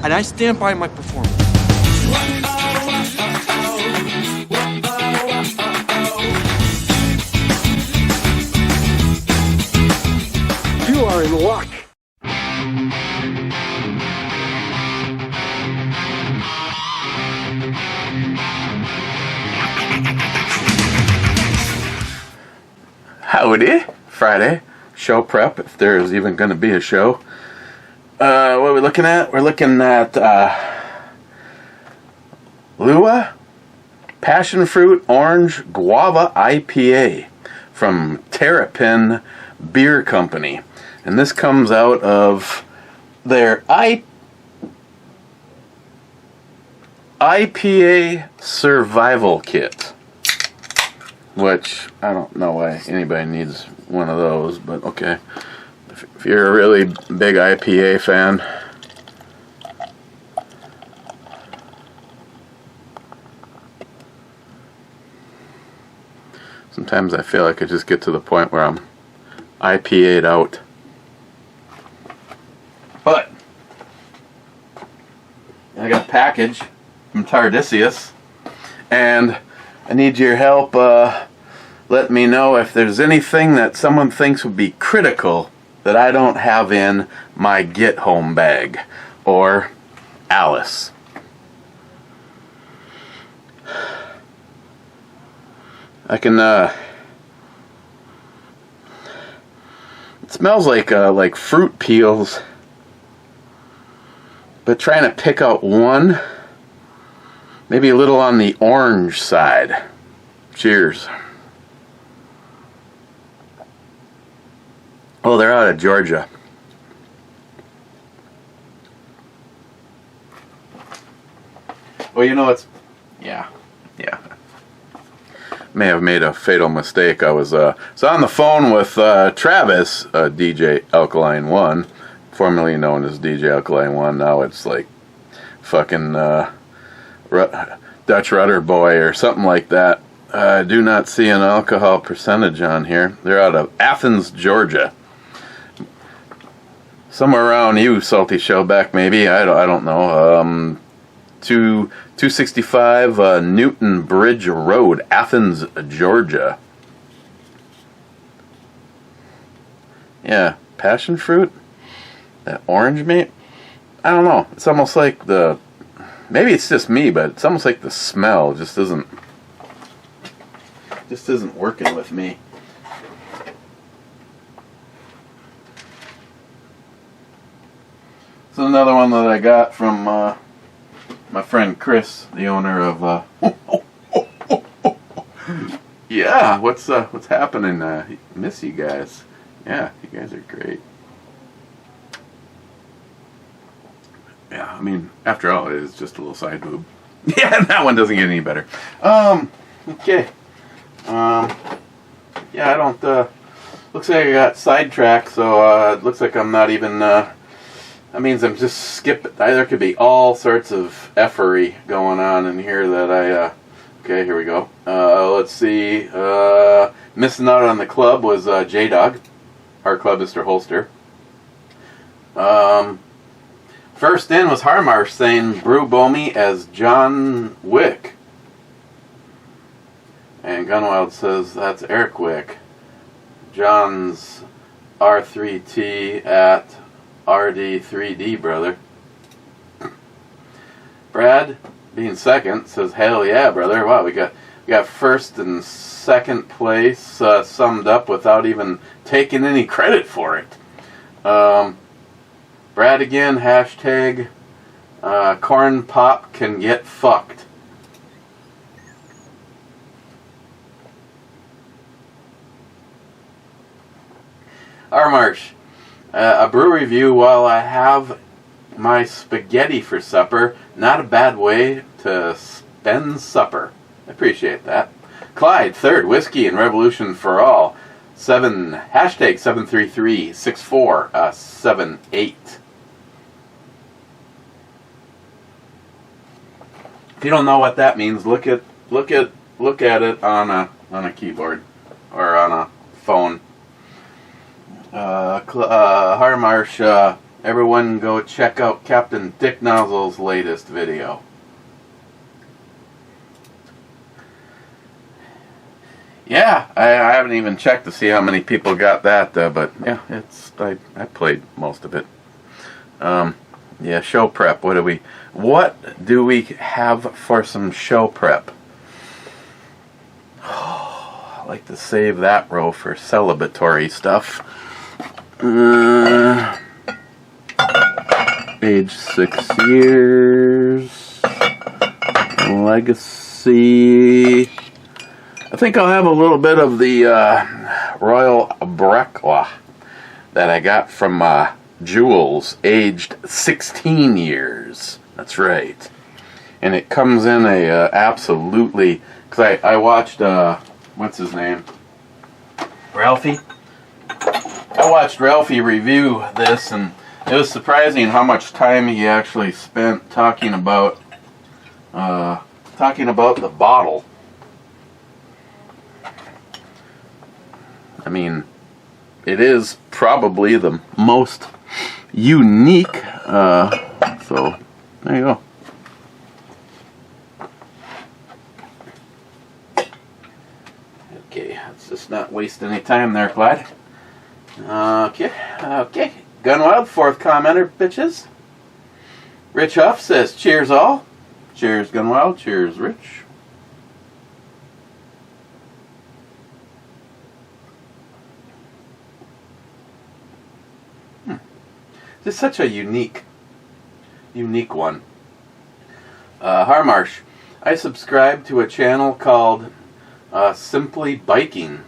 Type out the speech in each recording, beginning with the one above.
and I stand by my performance. You are in luck. Howdy. Friday. Show prep, if there's even going to be a show. What are we looking at? We're looking at LUAU Passion Fruit Orange Guava IPA from Terapin Beer Company. And this comes out of their IPA Survival Kit. Which, I don't know why anybody needs one of those, but okay. If you're a really big IPA fan, sometimes I feel like I just get to the point where I'm IPA'd out. But I got a package from Tardisius, and I need your help. Let me know if there's anything that someone thinks would be critical that I don't have in my get home bag, or Alice. I can. It smells like fruit peels, but trying to pick out one. Maybe a little on the orange side. Cheers. Oh, they're out of Georgia. Well, you know it's... Yeah. May have made a fatal mistake. I was on the phone with Travis, DJ Alkaline One, formerly known as DJ Alkaline One. Now it's like fucking... Dutch Rudder Boy or something like that. I do not see an alcohol percentage on here. They're out of Athens, Georgia. Somewhere around you, Salty Shellback, maybe. I don't know. 265 Newton Bridge Road, Athens, Georgia. Yeah, passion fruit? That orange meat? I don't know. It's almost like the... Maybe it's just me, but it's almost like the smell just isn't working with me. So another one that I got from my friend Chris, the owner of yeah, what's happening? Miss you guys. Yeah, you guys are great. Yeah, I mean, after all, it is just a little side boob. Yeah, that one doesn't get any better. Okay. Yeah, I don't, looks like I got sidetracked, so, it looks like I'm not even, that means I'm just skipping. There could be all sorts of effery going on in here that okay, here we go. Let's see, missing out on the club was, J-Dog, our club, Mr. Holster. First in was Harmarsh saying brew Bomi as John Wick. And Gunwild says that's Eric Wick. John's R3T at RD3D, brother. Brad, being second, says hell yeah, brother. Wow, we got first and second place summed up without even taking any credit for it. Brad again, hashtag corn pop can get fucked. Harmarsh, a brew review while I have my spaghetti for supper. Not a bad way to spend supper. I appreciate that. Clyde, third, whiskey and revolution for all. Hashtag 7336478. If you don't know what that means, look at it on a keyboard or on a phone. Harmarsh, everyone go check out Captaindick Nozzle's latest video. Yeah, I haven't even checked to see how many people got that, but yeah, I played most of it. Yeah, show prep. What do we have for some show prep? I like to save that row for celebratory stuff. Age 6 years. Legacy. I think I'll have a little bit of the Royal Brecla that I got from Jules, aged 16 years. That's right. And it comes in a absolutely... Because I watched, what's his name? Ralphie? I watched Ralphie review this, and it was surprising how much time he actually spent talking about the bottle. I mean, it is probably the most unique, so there you go. Okay, let's just not waste any time there, Clyde. Okay. Gunwild, fourth commenter, bitches. Rich Huff says, cheers all. Cheers, Gunwild. Cheers, Rich. This is such a unique one. Harmarsh, I subscribe to a channel called Simply Biking.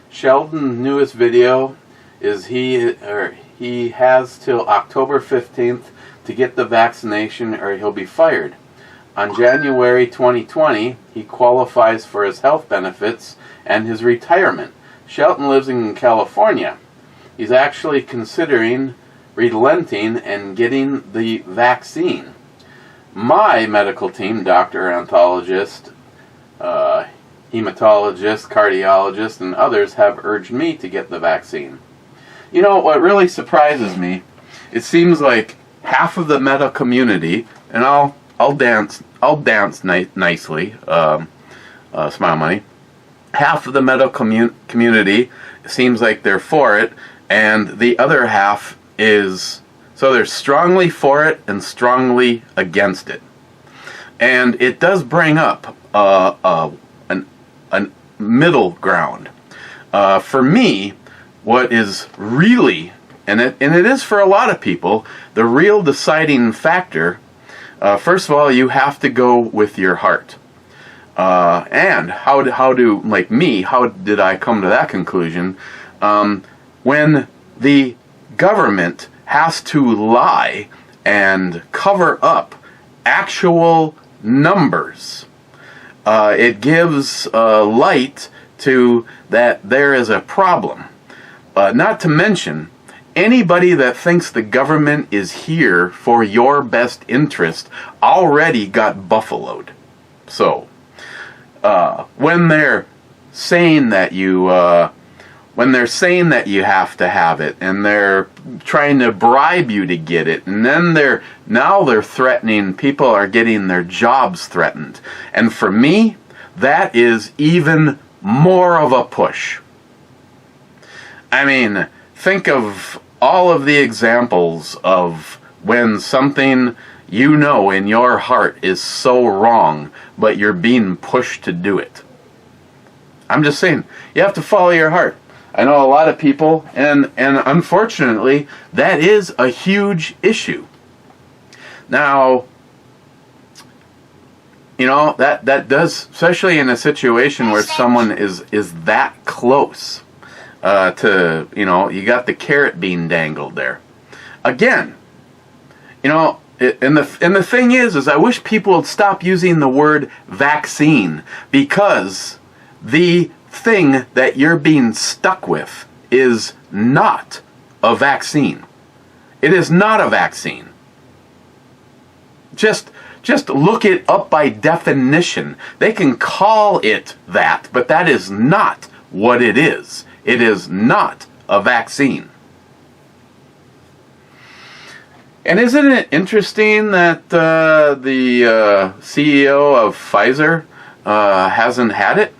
Sheldon's newest video is he has till October 15th to get the vaccination or he'll be fired. On January 2020, he qualifies for his health benefits and his retirement. Shelton lives in California. He's actually considering relenting and getting the vaccine. My medical team, doctor, oncologist, hematologist, cardiologist, and others have urged me to get the vaccine. You know, what really surprises me, it seems like half of the medical community, and I'll dance nicely, smile money, half of the medical community seems like they're for it, and the other half is, so they're strongly for it and strongly against it. And it does bring up a middle ground. For me, what is really, and it is for a lot of people, the real deciding factor, first of all, you have to go with your heart. And how did I come to that conclusion? When the government has to lie and cover up actual numbers, it gives light to that there is a problem. Not to mention, anybody that thinks the government is here for your best interest already got buffaloed. So, when they're saying that you have to have it, and they're trying to bribe you to get it, and then they're threatening, people are getting their jobs threatened. And for me, that is even more of a push. I mean, think of all of the examples of when something you know in your heart is so wrong, but you're being pushed to do it. I'm just saying, you have to follow your heart. I know a lot of people, and unfortunately, that is a huge issue. Now, you know, that does, especially in a situation where someone is that close to, you know, you got the carrot being dangled there. Again, you know, and the thing is I wish people would stop using the word vaccine, because the thing that you're being stuck with is not a vaccine. It is not a vaccine. Just look it up by definition. They can call it that, but that is not what it is. It is not a vaccine. And isn't it interesting that the CEO of Pfizer hasn't had it?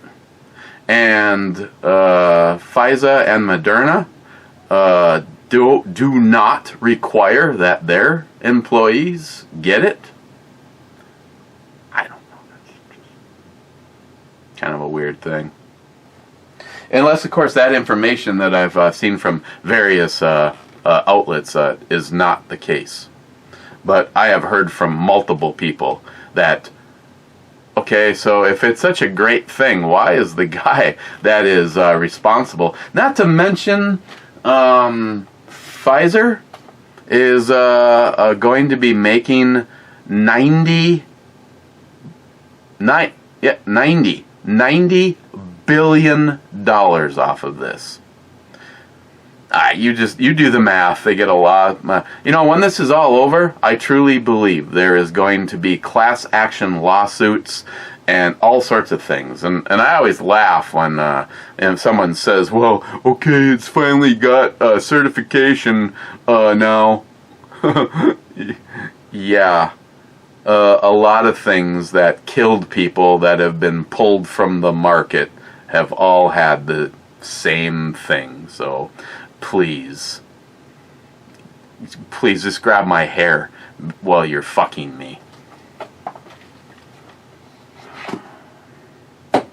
And Pfizer and Moderna do not require that their employees get it? I don't know. That's kind of a weird thing. Unless, of course, that information that I've seen from various outlets is not the case. But I have heard from multiple people that, okay, so if it's such a great thing, why is the guy that is responsible? Not to mention, Pfizer is going to be making $90 billion off of this. You do the math. They get a lot. When this is all over, I truly believe there is going to be class action lawsuits and all sorts of things. And I always laugh when someone says, well, okay, it's finally got certification now. Yeah. A lot of things that killed people that have been pulled from the market have all had the same thing. So please just grab my hair while you're fucking me. I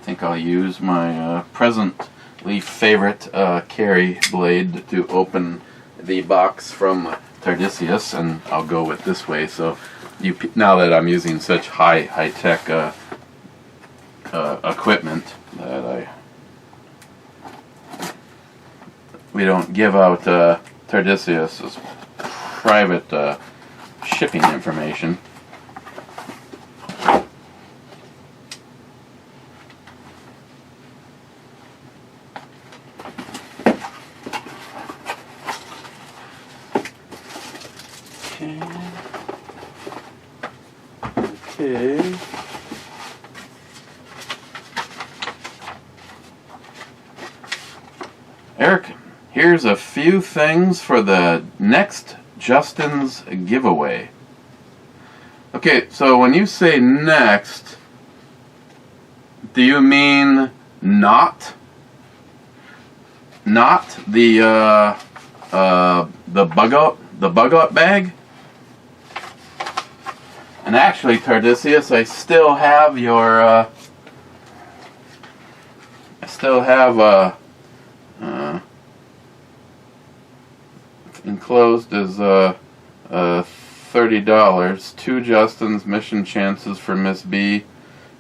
think I'll use my presently favorite carry blade to open the box from Tardisius, and I'll go with this way. So now that I'm using such high-tech equipment that we don't give out Tardisius' private shipping information. Okay. Eric, here's a few things for the next Justin's giveaway. Okay, so when you say next, do you mean not the bug out bag? And actually, Tardisius, I still have your enclosed as $30, 2 Justin's mission chances for Miss B,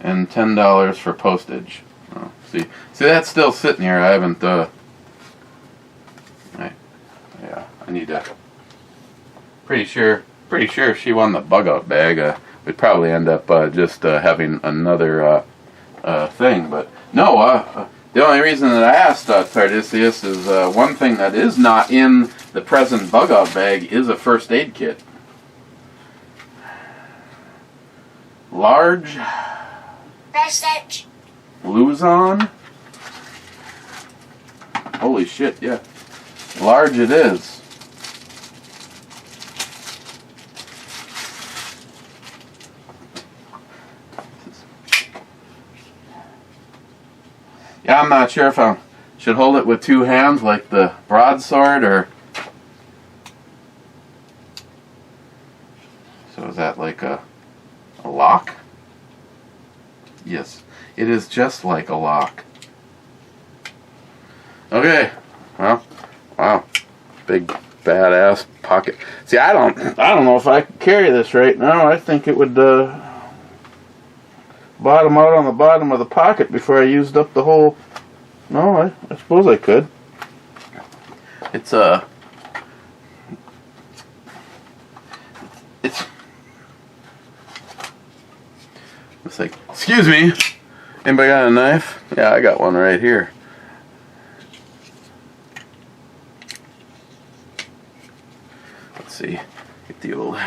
and $10 for postage. Oh, see, that's still sitting here. I haven't. I need to. Pretty sure if she won the bug out bag, we'd probably end up just having another thing. But no, the only reason that I asked Tardisius is one thing that is not in the present bug out bag is a first aid kit. Large Luzon. Holy shit, yeah. Large it is. Yeah, I'm not sure if I should hold it with 2 hands like the broadsword, or... So is that like a lock? Yes, it is just like a lock. Okay, well, wow, big badass pocket. See, I don't know if I could carry this right now. I think it would bottom out on the bottom of the pocket before I used up the whole. No, I suppose I could. It's like, excuse me, anybody got a knife? Yeah, I got one right here. Let's see, get the old.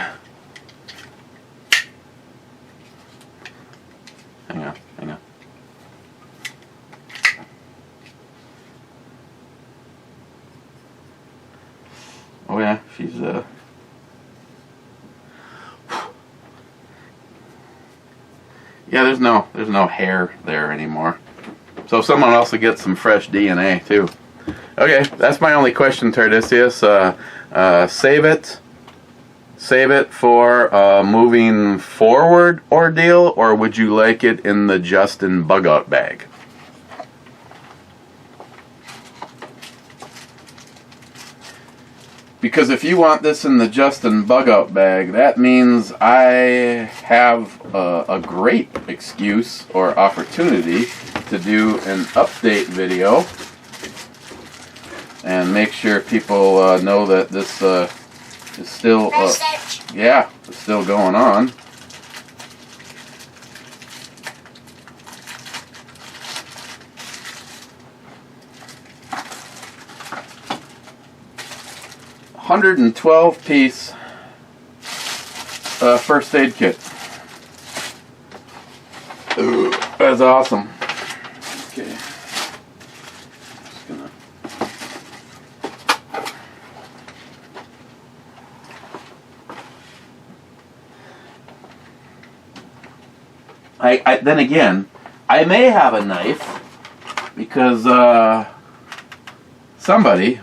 Hang on. Oh yeah, she's yeah, there's no hair there anymore. So someone else will get some fresh DNA too. Okay, that's my only question, Tardisius. Save it for moving forward ordeal, or would you like it in the Justin bug out bag? Because if you want this in the Justin bug out bag, that means I have a great excuse or opportunity to do an update video and make sure people know that this is still yeah, it's still going on. $112-piece first aid kit. Ooh, that's awesome. Okay. Just gonna then again, I may have a knife because somebody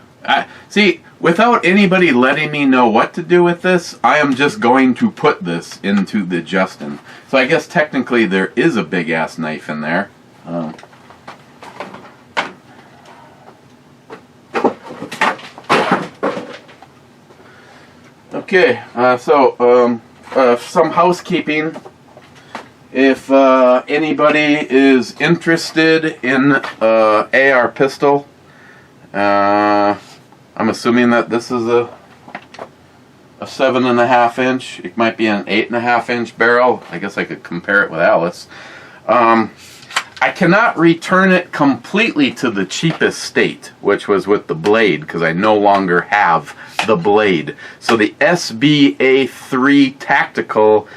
see, without anybody letting me know what to do with this, I am just going to put this into the Justin. So I guess technically there is a big ass knife in there. Okay, so some housekeeping. If anybody is interested in AR pistol, I'm assuming that this is a 7.5 inch. It might be an 8.5 inch barrel. I guess I could compare it with Alice. I cannot return it completely to the cheapest state, which was with the blade, because I no longer have the blade. So the SBA3 tactical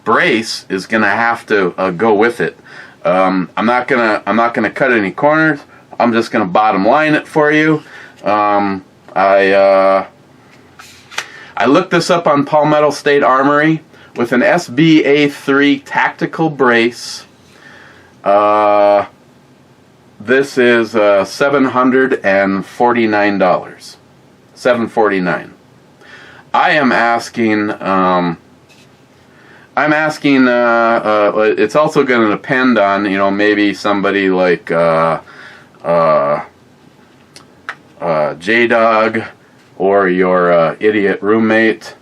brace is gonna have to go with it. I'm not gonna cut any corners. I'm just gonna bottom line it for you. I looked this up on Palmetto State Armory. With an SBA3 tactical brace, this is $749. $749. I am asking. I'm asking. It's also going to depend on, you know, maybe somebody like J-Dog or your idiot roommate.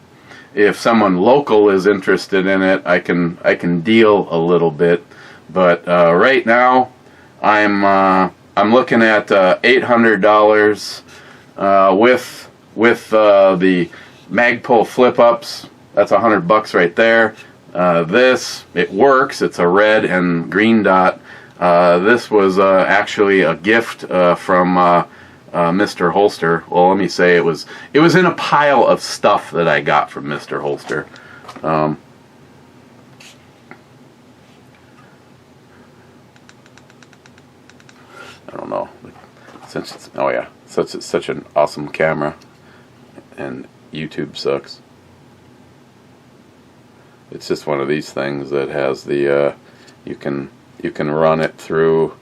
If someone local is interested in it, I can deal a little bit. But right now, I'm looking at $800 with the Magpul flip ups. That's $100 right there. It works. It's a red and green dot. This was actually a gift from Mr. Holster. Well, let me say it was in a pile of stuff that I got from Mr. Holster. I don't know, since it's such an awesome camera, and YouTube sucks. It's just one of these things that has the you can run it through.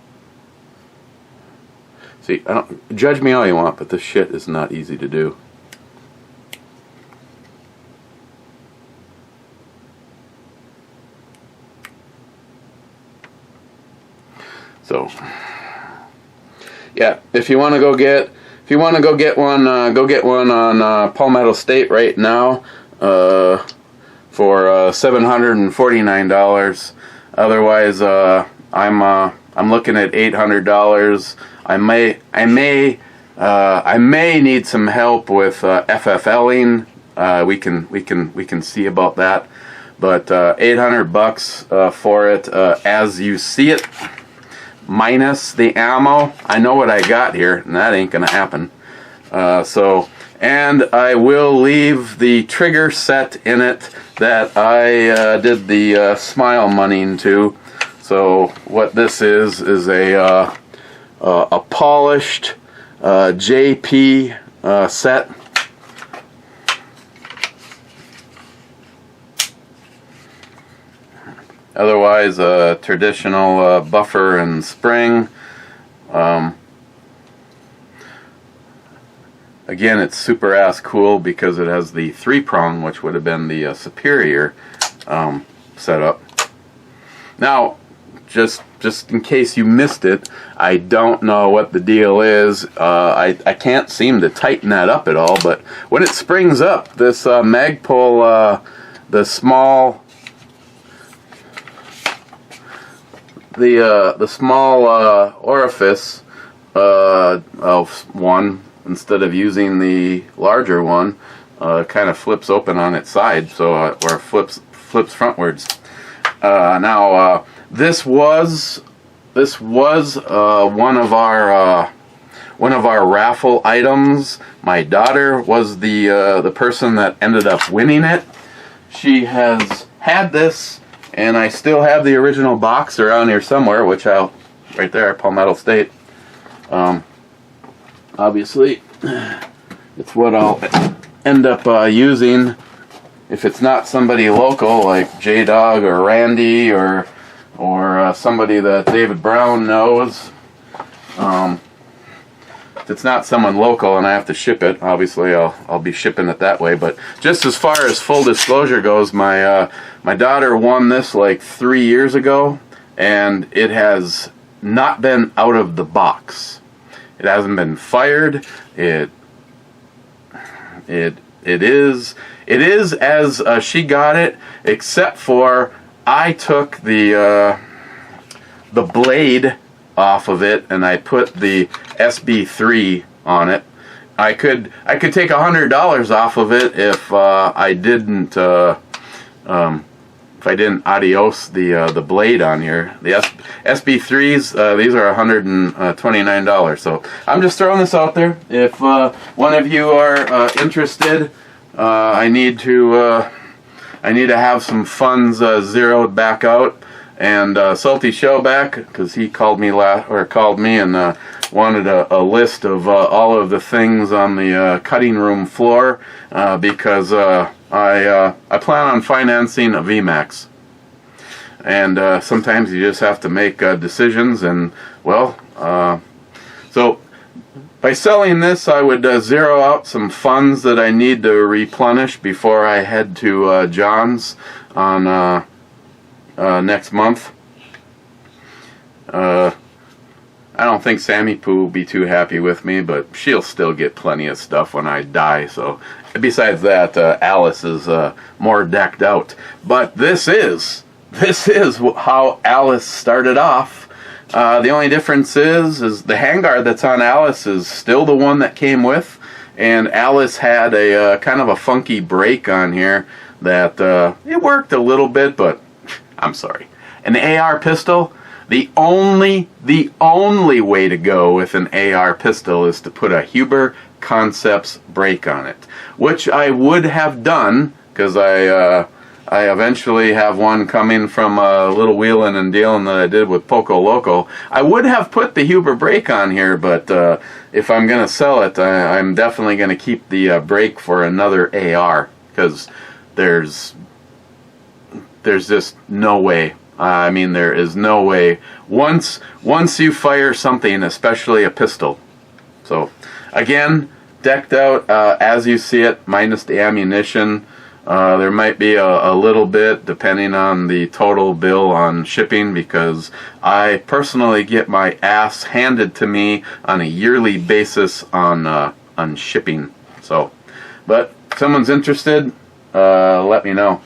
See, I don't judge me all you want, but this shit is not easy to do. So, yeah, if you want to go get one, go get one on Palmetto State right now for $749. Otherwise, I'm looking at $800. I may need some help with FFLing. We can see about that. But $800 for it as you see it, minus the ammo. I know what I got here, and that ain't gonna happen. And I will leave the trigger set in it that I did the smile moneying to. So what this is a polished JP set. Otherwise, a traditional buffer and spring. Again, it's super ass cool because it has the 3-prong, which would have been the superior setup. Now, just in case you missed it, I don't know what the deal is. I can't seem to tighten that up at all, but when it springs up, this Magpul, the small orifice of one, instead of using the larger one, kind of flips open on its side, so or flips frontwards. Now this was one of our raffle items. My daughter was the person that ended up winning it. She has had this, and I still have the original box around here somewhere, which right there, Palmetto State. Obviously, it's what I'll end up using if it's not somebody local like J-Dog or Randy or somebody that David Brown knows. If it's not someone local and I have to ship it, obviously I'll be shipping it that way. But just as far as full disclosure goes, my daughter won this like 3 years ago, and it has not been out of the box. It hasn't been fired. It is as she got it, except for I took the blade off of it and I put the SB3 on it. I could take $100 off of it if I didn't adios the blade on here. The SB3s, these are $129. So I'm just throwing this out there. If one of you are interested, I need to have some funds zeroed back out. And Salty Shellback, because he called me and wanted a list of all of the things on the cutting room floor because I plan on financing a VMAX. And sometimes you just have to make decisions, and well, so by selling this, I would zero out some funds that I need to replenish before I head to John's on next month. I don't think Sammy Poo will be too happy with me, but she'll still get plenty of stuff when I die. So, besides that, Alice is more decked out. But this is how Alice started off. The only difference is the handguard that's on Alice is still the one that came with, and Alice had a kind of a funky break on here that it worked a little bit, but I'm sorry. An AR pistol, the only way to go with an AR pistol is to put a Huber Concepts brake on it, which I would have done because I eventually have one coming from a little wheeling and dealing that I did with Poco Loco. I would have put the Huber brake on here, but if I'm going to sell it, I'm definitely going to keep the brake for another AR because there's just no way. I mean, there is no way. Once you fire something, especially a pistol. So, again, decked out as you see it, minus the ammunition. There might be a little bit, depending on the total bill on shipping, because I personally get my ass handed to me on a yearly basis on shipping. So, but if someone's interested, let me know.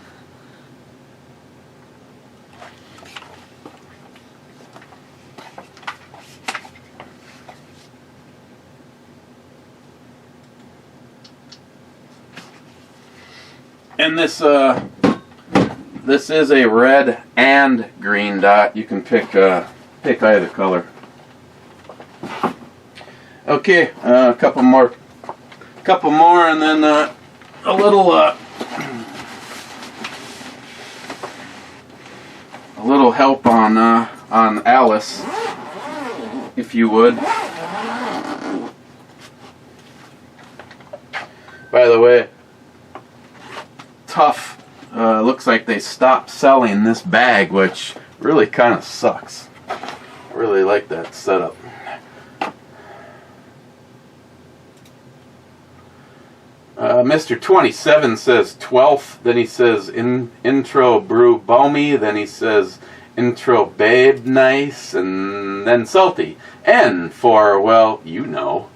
And this is a red and green dot. You can pick either color. Okay, a couple more, and then a little help on Alice, if you would. By the way, looks like they stopped selling this bag, which really kind of sucks. I really like that setup. Mr. 27 says 12th, then he says intro brew balmy, then he says intro babe nice, and then salty. N for, well, you know.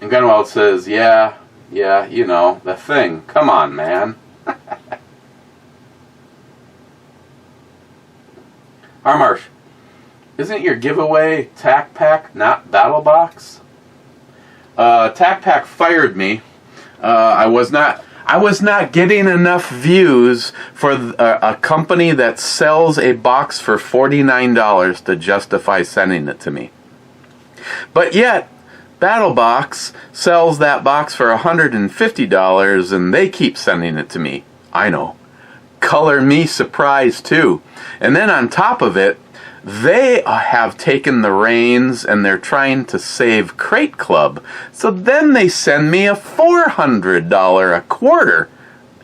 And Gunwald says, yeah, you know, the thing. Come on, man. Harmarsh, isn't your giveaway TAC Pack, not Battle Box? TAC Pack fired me. I was not getting enough views for a company that sells a box for $49 to justify sending it to me. But yet, BattleBox sells that box for $150 and they keep sending it to me. I know. Color me surprised too. And then on top of it, they have taken the reins and they're trying to save Crate Club. So then they send me a $400 a quarter.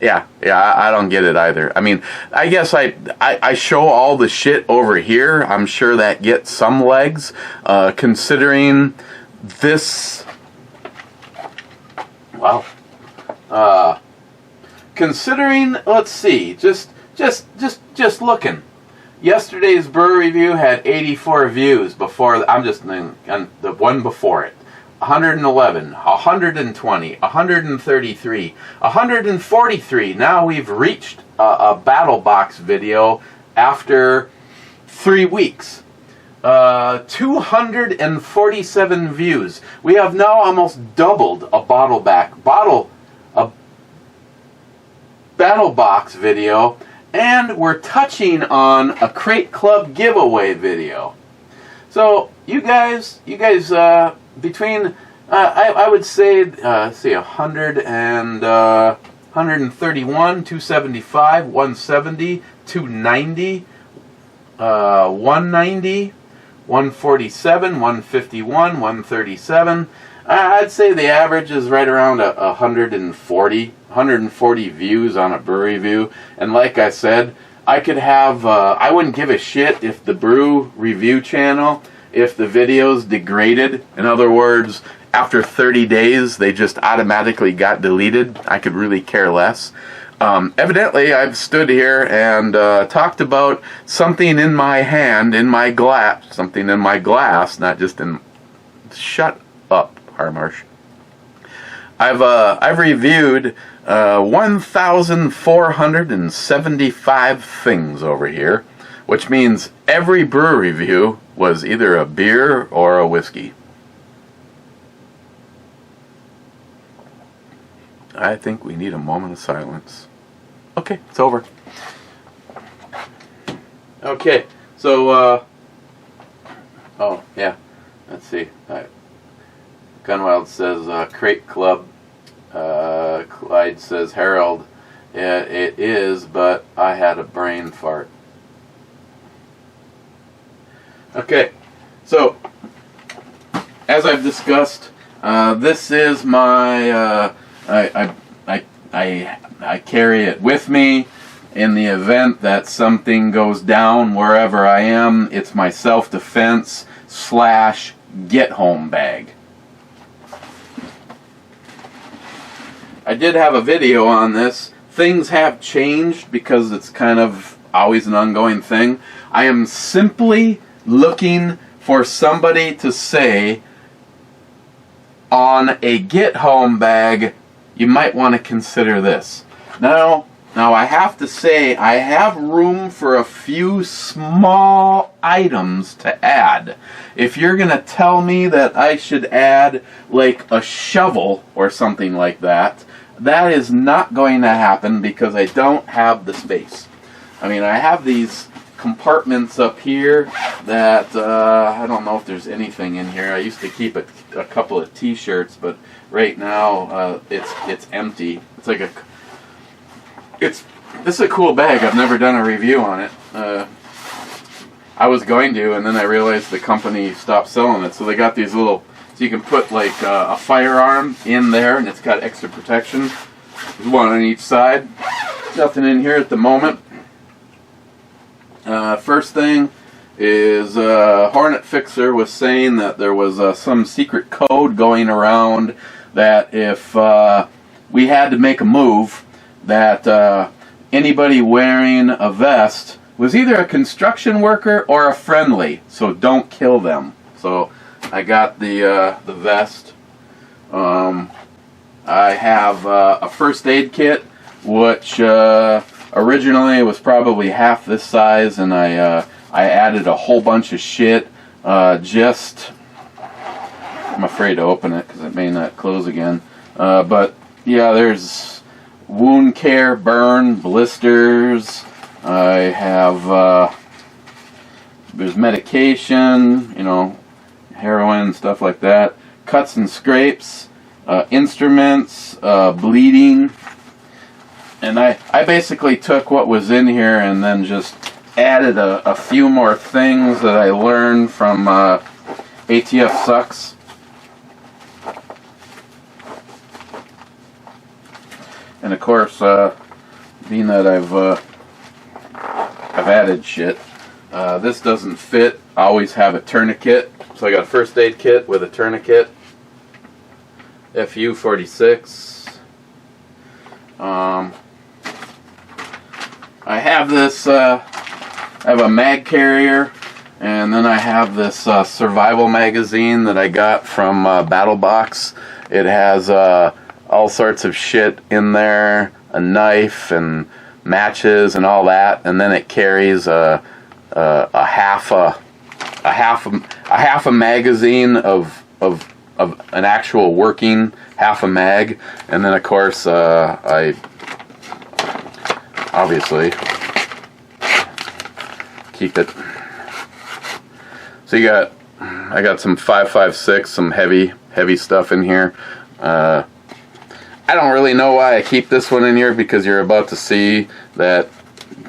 Yeah, I don't get it either. I mean, I guess I show all the shit over here. I'm sure that gets some legs, considering this. Well, considering, let's see, just looking. Yesterday's brew review had 84 views before. I'm just on the one before it. 111, 120, 133, 143. Now we've reached a Battle Box video after 3 weeks. 247 views. We have now almost doubled a Battle Box video, and we're touching on a Crate Club giveaway video. So you guys, between I would say see 100 and 131, 275, 170, 290, 190, 147, 151, 137. I'd say the average is right around 140 views on a brew review. And like I said, I could have, I wouldn't give a shit if the brew review channel, if the videos degraded. In other words, after 30 days, they just automatically got deleted. I could really care less. Evidently, I've stood here and talked about something in my hand, in my glass, something in my glass, not just in... Shut up, Harmarsh. I've reviewed 1,475 things over here, which means every brew review was either a beer or a whiskey. I think we need a moment of silence. Okay, it's over. Okay, so, oh, yeah, let's see. Gunwild says Crate Club. Clyde says Harold. Yeah, it is, but I had a brain fart. Okay, so as I've discussed, this is my. I carry it with me in the event that something goes down wherever I am. It's my self-defense / get-home bag. I did have a video on this. Things have changed because it's kind of always an ongoing thing. I am simply looking for somebody to say on a get-home bag, you might want to consider this. Now I have to say I have room for a few small items to add. If you're going to tell me that I should add like a shovel or something like that, that is not going to happen because I don't have the space. I mean, I have these compartments up here that I don't know if there's anything in here. I used to keep a couple of t-shirts, but right now it's empty. It's like this is a cool bag. I've never done a review on it. I was going to, and then I realized the company stopped selling it. So they got these little, so you can put like a firearm in there, and it's got extra protection. There's one on each side. Nothing in here at the moment. First thing is Hornet Fixer was saying that there was some secret code going around that if we had to make a move, that anybody wearing a vest was either a construction worker or a friendly, so don't kill them. So I got the vest. I have a first aid kit, which originally was probably half this size, and I added a whole bunch of shit. I'm afraid to open it because it may not close again. But yeah, there's wound care, burn, blisters. I have there's medication, you know, heroin, stuff like that. Cuts and scrapes, instruments, bleeding. And I basically took what was in here and then just added a few more things that I learned from ATF Sucks. And of course, being that I've added shit, this doesn't fit. I always have a tourniquet. So I got a first aid kit with a tourniquet. FU 46. I have this, I have a mag carrier, and then I have this survival magazine that I got from Battle Box. It has all sorts of shit in there, a knife and matches and all that, and then it carries a half a magazine of an actual working half a mag, and then of course I obviously keep it. So I got some 5.56, some heavy stuff in here. I don't really know why I keep this one in here, because you're about to see that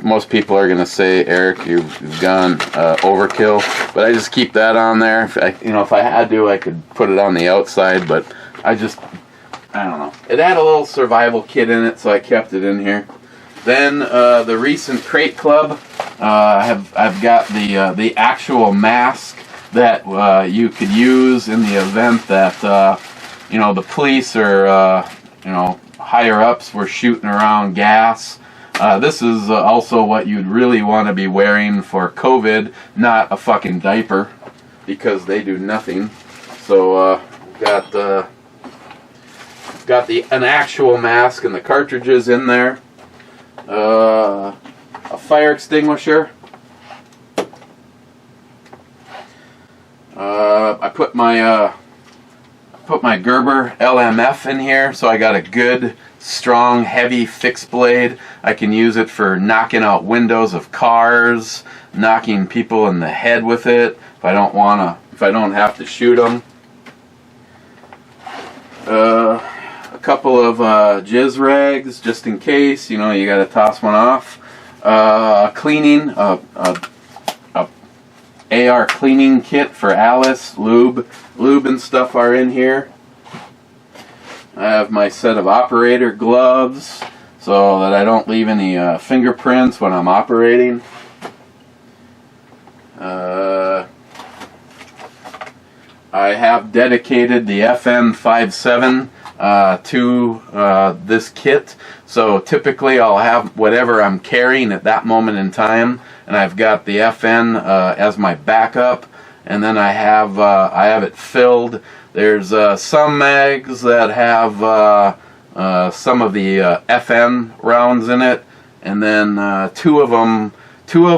most people are going to say, Eric, you've gone overkill. But I just keep that on there. If I had to, I could put it on the outside, but I don't know. It had a little survival kit in it, so I kept it in here. Then the recent Crate Club, I've got the actual mask that you could use in the event that the police or higher ups were shooting around gas. This is also what you'd really want to be wearing for COVID, not a fucking diaper, because they do nothing. So got an actual mask and the cartridges in there. A fire extinguisher. I put my Gerber LMF in here, so I got a good, strong, heavy fixed blade. I can use it for knocking out windows of cars, knocking people in the head with it if I don't have to shoot them. A couple of jizz rags just in case, you got to toss one off. Cleaning, AR cleaning kit for Alice. Lube and stuff are in here. I have my set of operator gloves so that I don't leave any fingerprints when I'm operating. I have dedicated the FN57 to this kit, so typically I'll have whatever I'm carrying at that moment in time, and I've got the FN as my backup, and then I have it filled. There's some mags that have some of the FN rounds in it, and then two of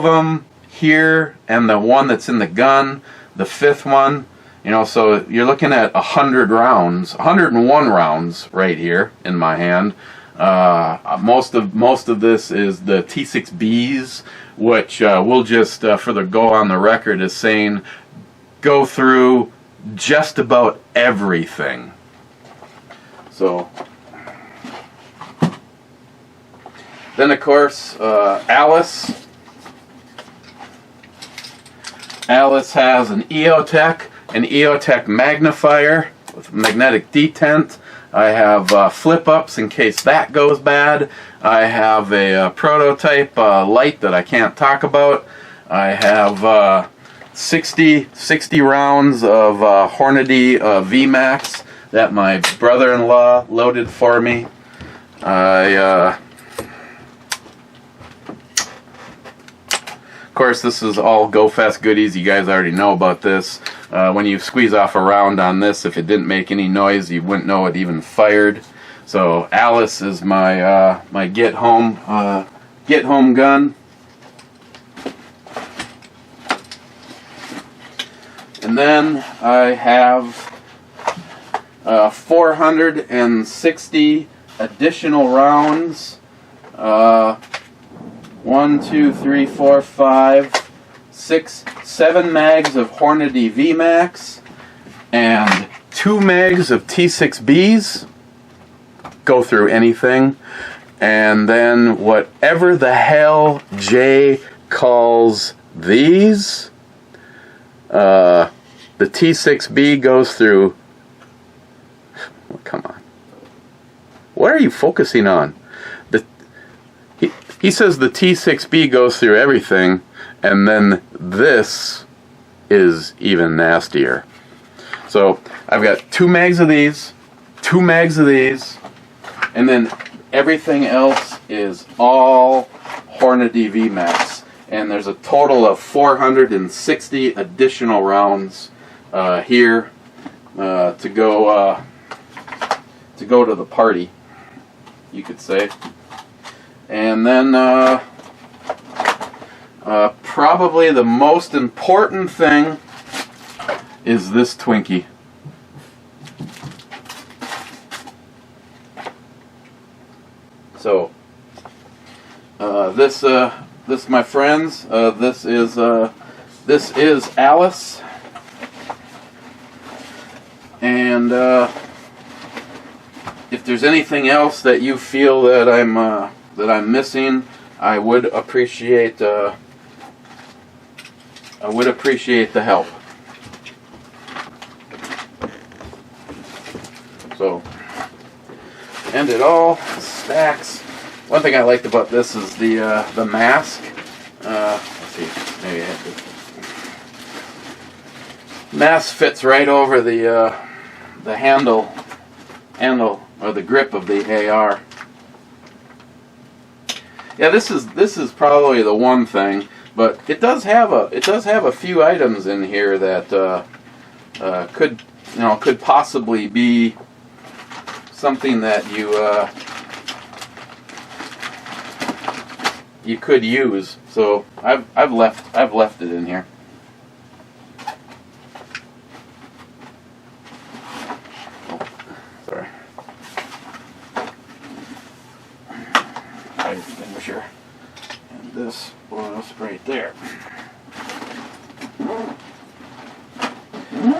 them here, and the one that's in the gun, the fifth one. So you're looking at 100 rounds, 101 rounds right here in my hand. Most of this is the T6Bs, which we'll just go on the record as saying go through just about everything. So then of course Alice has an EOTech magnifier with magnetic detent. I have flip-ups in case that goes bad. I have a prototype light that I can't talk about. I have 60 rounds of Hornady VMAX that my brother-in-law loaded for me. Of course, this is all GoFest goodies. You guys already know about this. When you squeeze off a round on this, if it didn't make any noise, you wouldn't know it even fired. So Alice is my my get home gun. And then I have 460 additional rounds. 1, 2, 3, 4, 5, 6, 7 mags of Hornady VMAX and 2 mags of T6Bs. Go through anything. And then whatever the hell Jay calls these, the T6B goes through. Oh, come on. What are you focusing on? He says the T6B goes through everything, and then this is even nastier. So I've got 2 mags of these, 2 mags of these, and then everything else is all Hornady VMAX. And there's a total of 460 additional rounds here to go to the party, you could say. And then probably the most important thing is this Twinkie. So this, my friends, this is Alice, and if there's anything else that you feel that I'm missing, I would appreciate the help. So, and it all stacks. One thing I liked about this is the mask. Let's see, maybe I have to. Mask fits right over the handle or the grip of the AR. Yeah, this is probably the one thing, but it does have a few items in here that could possibly be something that you could use. So I've left it in here. Oh, sorry. Fire extinguisher. And this was right there.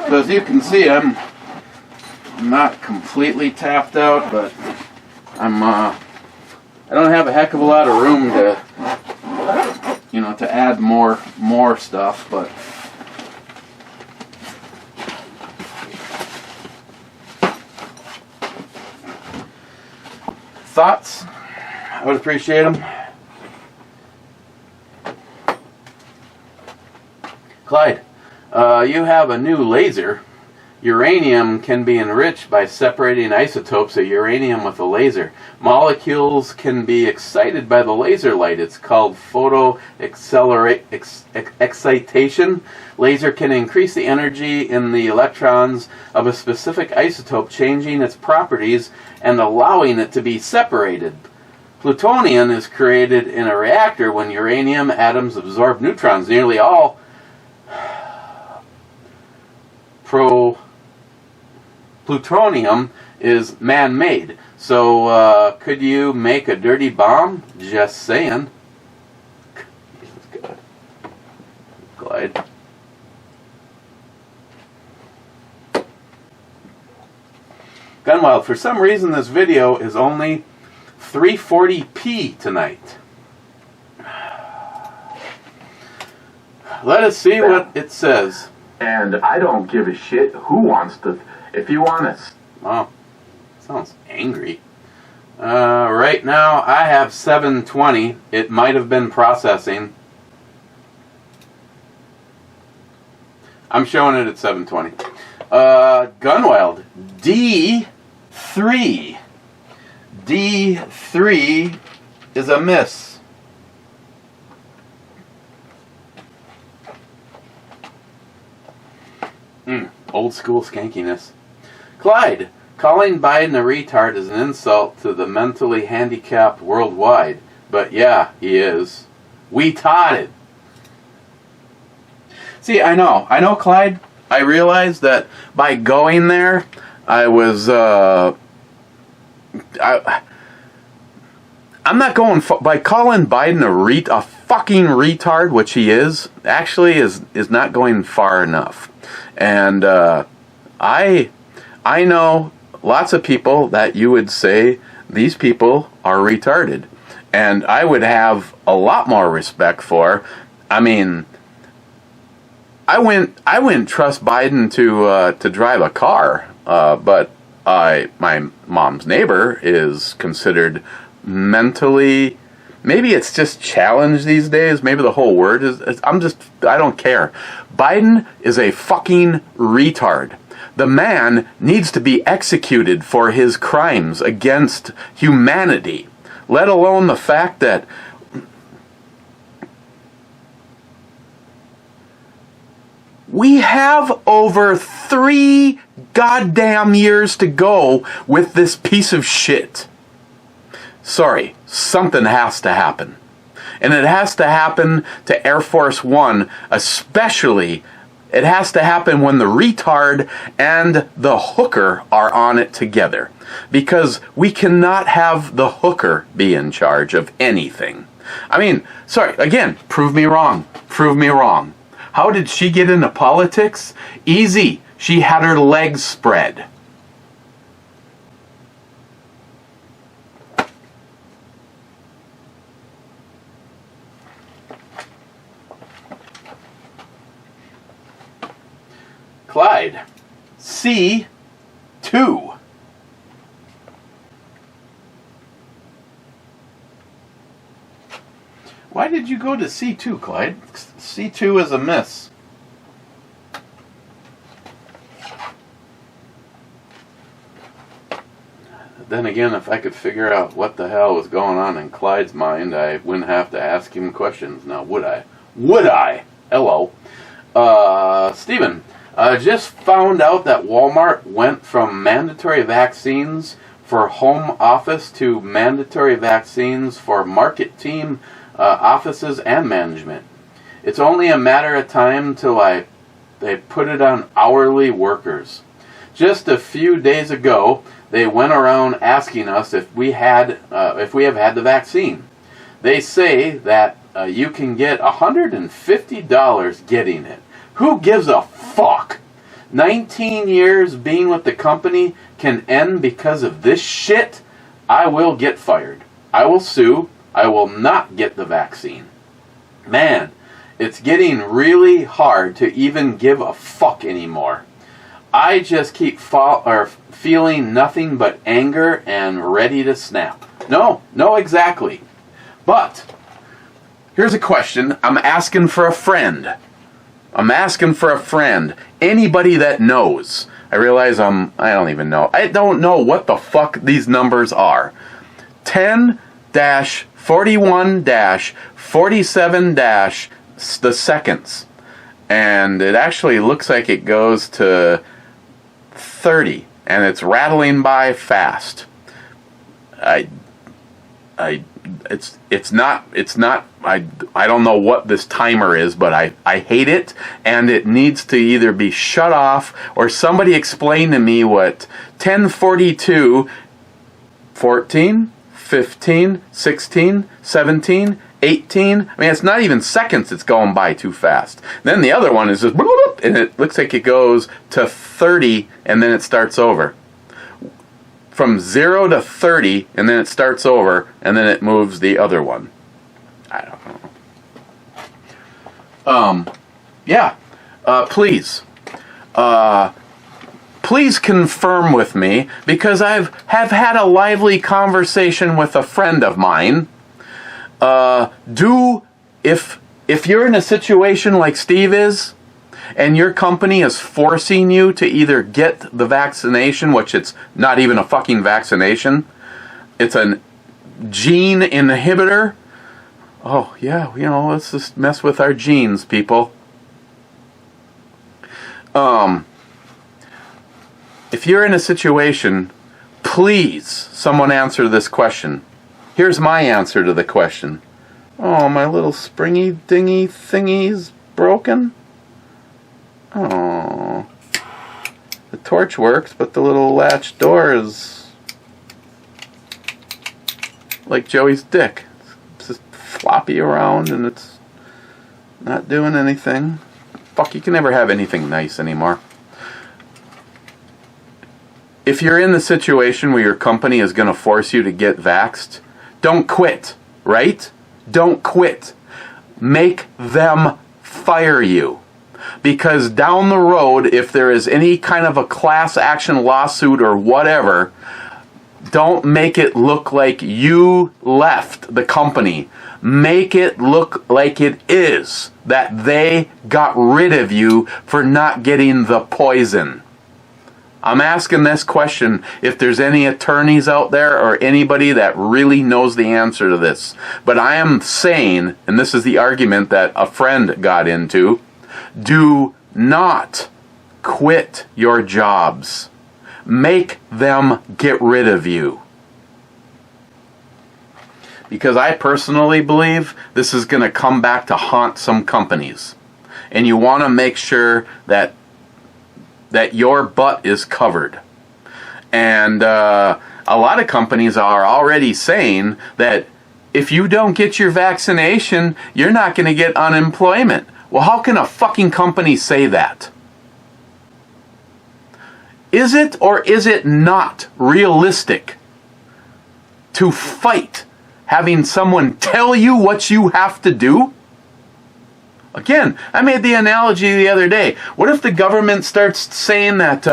So as you can see, I'm not completely tapped out, but I don't have a heck of a lot of room to to add more stuff, but thoughts? I would appreciate them. Clyde, you have a new laser. Uranium can be enriched by separating isotopes of uranium with a laser. Molecules can be excited by the laser light. It's called excitation. Laser can increase the energy in the electrons of a specific isotope, changing its properties and allowing it to be separated. Plutonium is created in a reactor when uranium atoms absorb neutrons. Nearly all plutonium is man-made. So could you make a dirty bomb? Just saying. That's good. Glide. Gunwild, for some reason this video is only 340p tonight. Let us see what it says. And I don't give a shit who wants to. If you want to. Wow. Sounds angry. Right now I have 720. It might have been processing. I'm showing it at 720. Gunwild, D3. D3 is a miss. Old school skankiness. Clyde, calling Biden a retard is an insult to the mentally handicapped worldwide. But yeah, he is. We totted. See, I know, Clyde. I realized that by going there, I was, I'm not going, by calling Biden a fucking retard, which he is, actually is not going far enough. And, I know lots of people that you would say these people are retarded. And I would have a lot more respect for. I mean, I wouldn't trust Biden to drive a car, but my mom's neighbor is considered mentally, maybe it's just challenged these days, maybe the whole word is, I don't care. Biden is a fucking retard. The man needs to be executed for his crimes against humanity, let alone the fact that we have over 3 goddamn years to go with this piece of shit. Sorry, something has to happen. And it has to happen to Air Force One, especially. It has to happen when the retard and the hooker are on it together. Because we cannot have the hooker be in charge of anything. I mean, sorry, again, prove me wrong. Prove me wrong. How did she get into politics? Easy. She had her legs spread. Clyde, C2. Why did you go to C2, Clyde? C2 is a miss. Then again, if I could figure out what the hell was going on in Clyde's mind, I wouldn't have to ask him questions. Now, would I? Would I? Hello. Steven, just found out that Walmart went from mandatory vaccines for home office to mandatory vaccines for market team offices and management. It's only a matter of time till they put it on hourly workers. Just a few days ago, they went around asking us if we have had the vaccine. They say that you can get $150 getting it. Who gives a fuck? 19 years being with the company can end because of this shit? I will get fired. I will sue. I will not get the vaccine. Man, it's getting really hard to even give a fuck anymore. I just keep feeling nothing but anger and ready to snap. No, exactly. But here's a question. I'm asking for a friend. Anybody that knows. I realize I don't even know. I don't know what the fuck these numbers are. 10-41-47- the seconds. And it actually looks like it goes to 30. And it's rattling by fast. I don't know what this timer is, but I hate it, and it needs to either be shut off or somebody explain to me what 10:42, 14, 15, 16, 17, 18, I mean, it's not even seconds, it's going by too fast. Then the other one is just, and it looks like it goes to 30, and then it starts over. From 0 to 30, and then it starts over, and then it moves the other one. I don't know. Yeah. Please please confirm with me, because have had a lively conversation with a friend of mine. If you're in a situation like Steve is, and your company is forcing you to either get the vaccination, which it's not even a fucking vaccination, it's a gene inhibitor. Oh, yeah, let's just mess with our genes, people. If you're in a situation, please, someone answer this question. Here's my answer to the question. Oh, my little springy dingy thingy's broken? Oh. The torch works, but the little latch door is like Joey's dick. It's just floppy around and it's not doing anything. Fuck, you can never have anything nice anymore. If you're in the situation where your company is going to force you to get vaxxed, don't quit, right? Don't quit. Make them fire you. Because down the road, if there is any kind of a class action lawsuit or whatever, don't make it look like you left the company. Make it look like it is that they got rid of you for not getting the poison. I'm asking this question if there's any attorneys out there or anybody that really knows the answer to this. But I am saying, and this is the argument that a friend got into, do not quit your jobs. Make them get rid of you. Because I personally believe this is going to come back to haunt some companies. And you want to make sure that your butt is covered. And a lot of companies are already saying that if you don't get your vaccination, you're not going to get unemployment. Well, how can a fucking company say that? Is it or is it not realistic to fight having someone tell you what you have to do? Again, I made the analogy the other day. What if the government starts saying that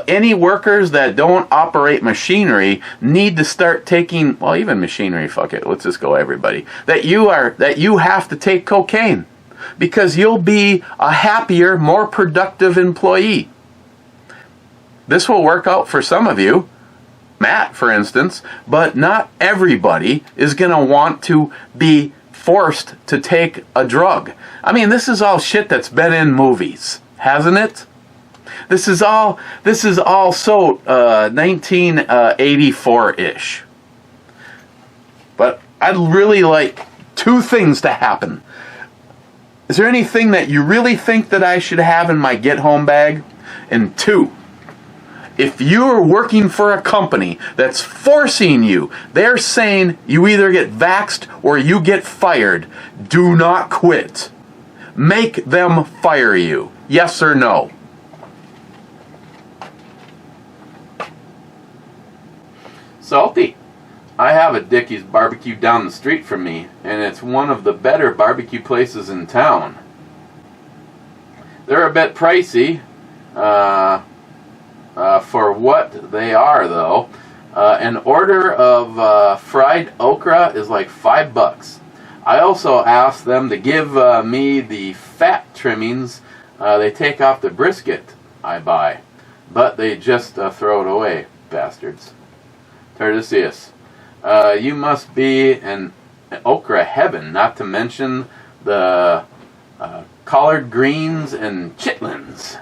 any workers that don't operate machinery need to start taking, well, even machinery, fuck it, let's just go everybody, that you have to take cocaine because you'll be a happier, more productive employee. This will work out for some of you, Matt, for instance, but not everybody is going to want to be forced to take a drug. I mean, this is all shit that's been in movies, hasn't it? This is all so 1984-ish. But I'd really like two things to happen. Is there anything that you really think that I should have in my get-home bag? And two, if you're working for a company that's forcing you, they're saying you either get vaxxed or you get fired, do not quit. Make them fire you. Yes or no? Salty. I have a Dickie's barbecue down the street from me, and it's one of the better barbecue places in town. They're a bit pricey, for what they are, though. An order of fried okra is like $5. I also asked them to give me the fat trimmings they take off the brisket I buy, but they just throw it away, bastards. Tertisius, you must be in okra heaven, not to mention the collard greens and chitlins.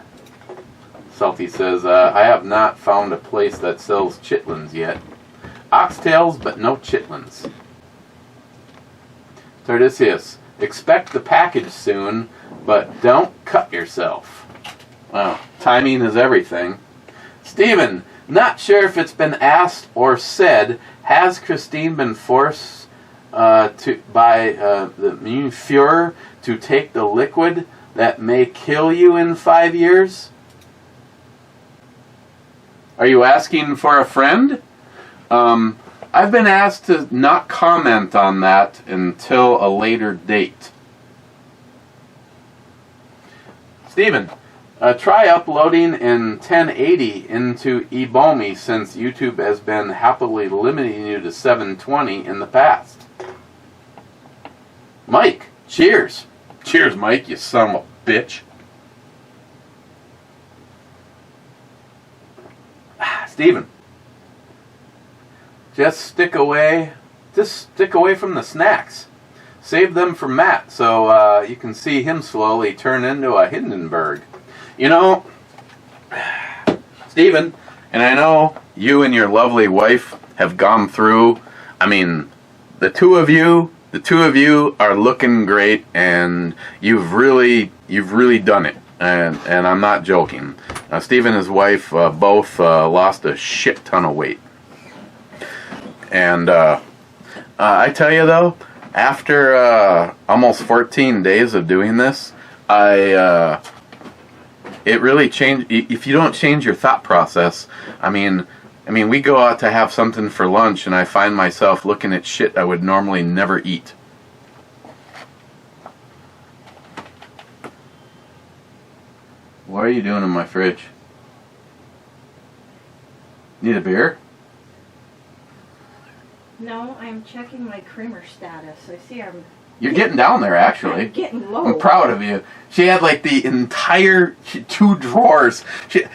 Salty says, I have not found a place that sells chitlins yet. Oxtails, but no chitlins. Tertisius, expect the package soon, but don't cut yourself. Wow, timing is everything. Stephen, not sure if it's been asked or said, has Christine been forced by the Führer to take the liquid that may kill you in 5 years? Are you asking for a friend? I've been asked to not comment on that until a later date. Stephen, Try uploading in 1080 into eBomi since YouTube has been happily limiting you to 720 in the past. Mike, cheers. Cheers, Mike, you son of a bitch. Steven, just stick away from the snacks. Save them for Matt so you can see him slowly turn into a Hindenburg. You know, Steven, and I know you and your lovely wife have gone through, I mean, the two of you are looking great, and you've really done it, and I'm not joking. Steven and his wife both lost a shit ton of weight. And I tell you though, after almost 14 days of doing this, it really changed. If you don't change your thought process, I mean, we go out to have something for lunch, and I find myself looking at shit I would normally never eat. What are you doing in my fridge? Need a beer? No, I'm checking my creamer status. I see You're getting down there, actually. I'm getting low. I'm proud of you. She had like the entire 2 drawers. She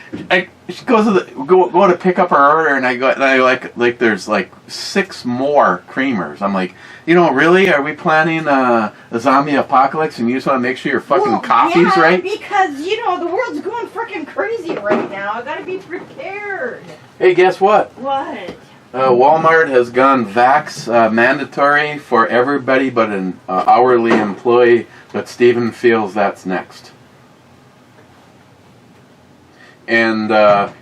goes to go to pick up her order, and I like there's like 6 more creamers. I'm like, really? Are we planning a zombie apocalypse, and you just want to make sure your fucking coffee's right? Because the world's going freaking crazy right now. I gotta be prepared. Hey, guess what? What? Walmart has gone vax mandatory for everybody but an hourly employee, but Steven feels that's next. And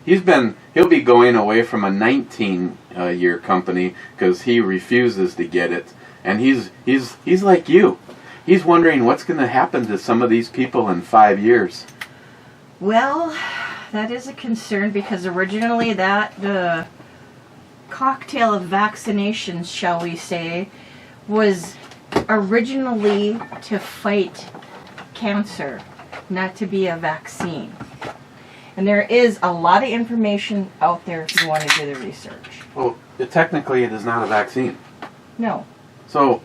he'll be going away from a 19-year company because he refuses to get it. And he's like you. He's wondering what's going to happen to some of these people in 5 years. Well, that is a concern because originally the cocktail of vaccinations, shall we say, was originally to fight cancer, not to be a vaccine. And there is a lot of information out there if you want to do the research. Well, technically it is not a vaccine. No. So,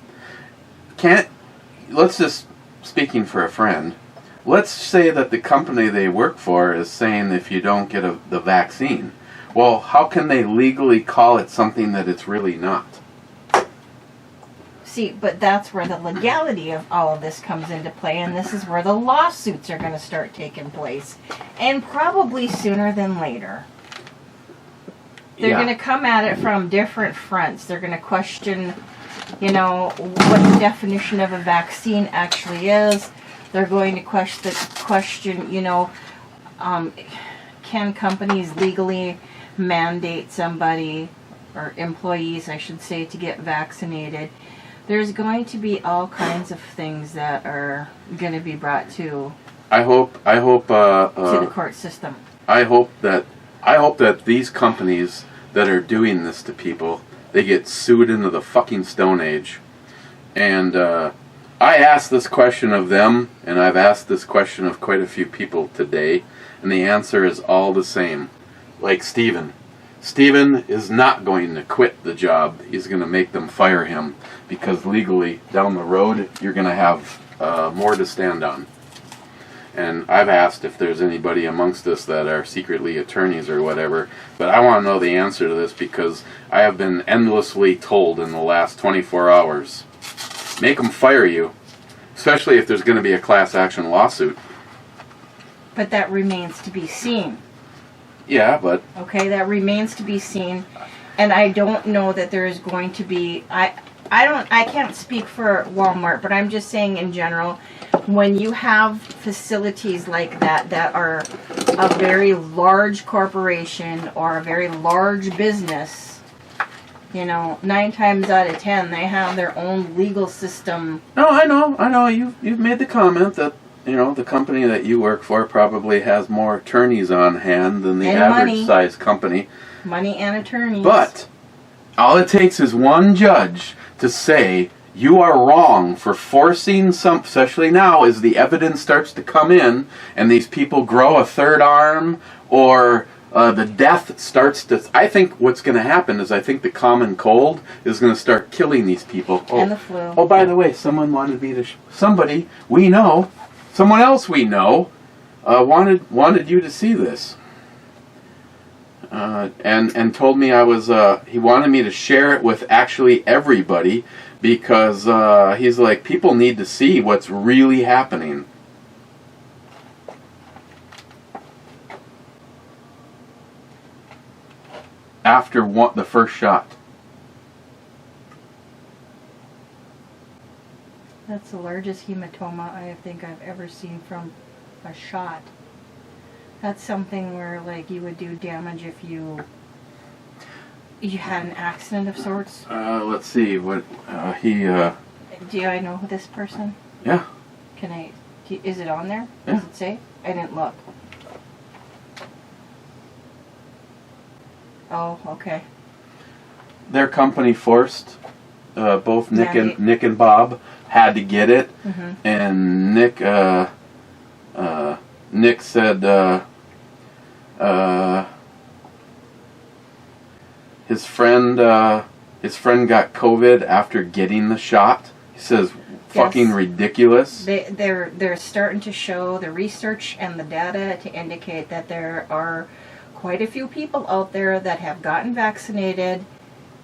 let's just, speaking for a friend, let's say that the company they work for is saying if you don't get the vaccine, well, how can they legally call it something that it's really not? See, but that's where the legality of all of this comes into play, and this is where the lawsuits are going to start taking place, and probably sooner than later. They're going to come at it from different fronts. They're going to question, what the definition of a vaccine actually is. They're going to question, can companies legally mandate somebody, or employees, I should say, to get vaccinated? There's going to be all kinds of things that are going to be brought to. I hope to the court system. I hope that these companies that are doing this to people, they get sued into the fucking Stone Age. And I asked this question of them, and I've asked this question of quite a few people today, and the answer is all the same. Like Steven. Steven is not going to quit the job. He's going to make them fire him because legally, down the road, you're going to have more to stand on. And I've asked if there's anybody amongst us that are secretly attorneys or whatever, but I want to know the answer to this because I have been endlessly told in the last 24 hours, make them fire you, especially if there's going to be a class action lawsuit. But that remains to be seen. Yeah, but... Okay, that remains to be seen. And I don't know that there is going to be... I can't speak for Walmart, but I'm just saying in general, when you have facilities like that are a very large corporation or a very large business, 9 times out of 10, they have their own legal system. No, I know. You've made the comment that the company that you work for probably has more attorneys on hand than the average size company. Money and attorneys. But all it takes is one judge to say you are wrong for forcing some, especially now as the evidence starts to come in and these people grow a third arm or the death starts to... I think what's going to happen is I think the common cold is going to start killing these people. And the flu. Oh, by the way, someone wanted me to... somebody we know, someone else we know, wanted you to see this. And told me I was... he wanted me to share it with actually everybody because he's like, people need to see what's really happening. After the first shot. That's the largest hematoma I think I've ever seen from a shot. That's something where, like, you would do damage if you had an accident of sorts. Let's see what he. Do I know this person? Yeah. Can I? Is it on there? Yeah. Does it say? I didn't look. Oh, okay. Their company forced both Nick Mandy. and Nick and Bob had to get it, Mm-hmm. and Nick said his friend got COVID after getting the shot. He says, "Fucking Yes. ridiculous." They're starting to show the research and the data to indicate that there are quite a few people out there that have gotten vaccinated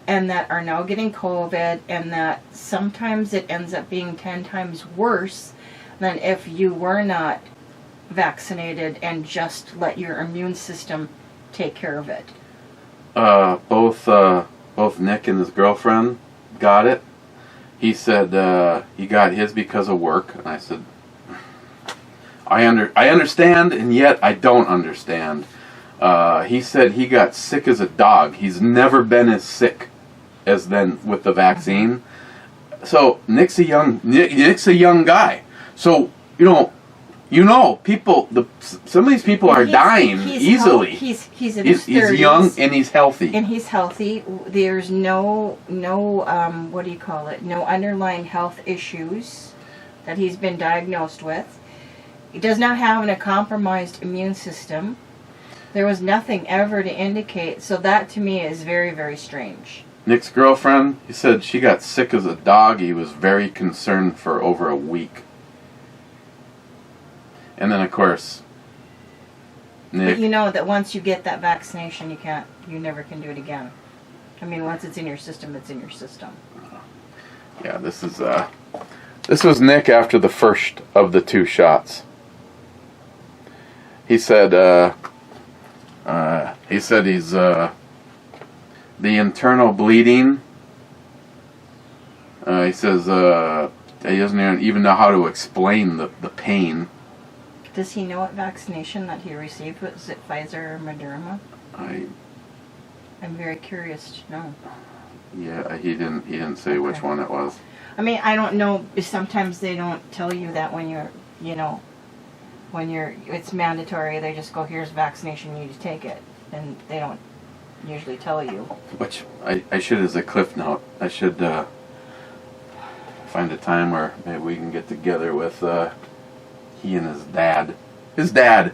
and that are now getting COVID, and that sometimes it ends up being 10 times worse than if you were not vaccinated and just let your immune system take care of it. Both Nick and his girlfriend got it. He said he got his because of work, and I said, I understand, and yet I don't understand. He said he got sick as a dog. He's never been as sick as then with the vaccine. So Nick's a young guy. So you know, people. Some of these people are dying easily. He's in his 30s. He's young and he's healthy. And he's healthy. There's no what do you call it? No underlying health issues that he's been diagnosed with. He does not have a compromised immune system. There was nothing ever to indicate. So that to me is very, very strange. Nick's girlfriend, he said she got sick as a dog. He was very concerned for over a week. And then, of course, Nick... But you know that once you get that vaccination, you never can do it again. I mean, once it's in your system, it's in your system. Yeah, this was Nick after the first of the 2 shots. He said he's the internal bleeding. He says he doesn't even know how to explain the pain. Does he know what vaccination that he received? Was it Pfizer or Moderna? I'm very curious to know. Yeah, he didn't say which one it was. I mean, I don't know. Sometimes they don't tell you that when it's mandatory. They just go, here's vaccination, you need to take it. And they don't usually tell you. Which I should, as a cliff note, I should find a time where maybe we can get together with he and his dad. His dad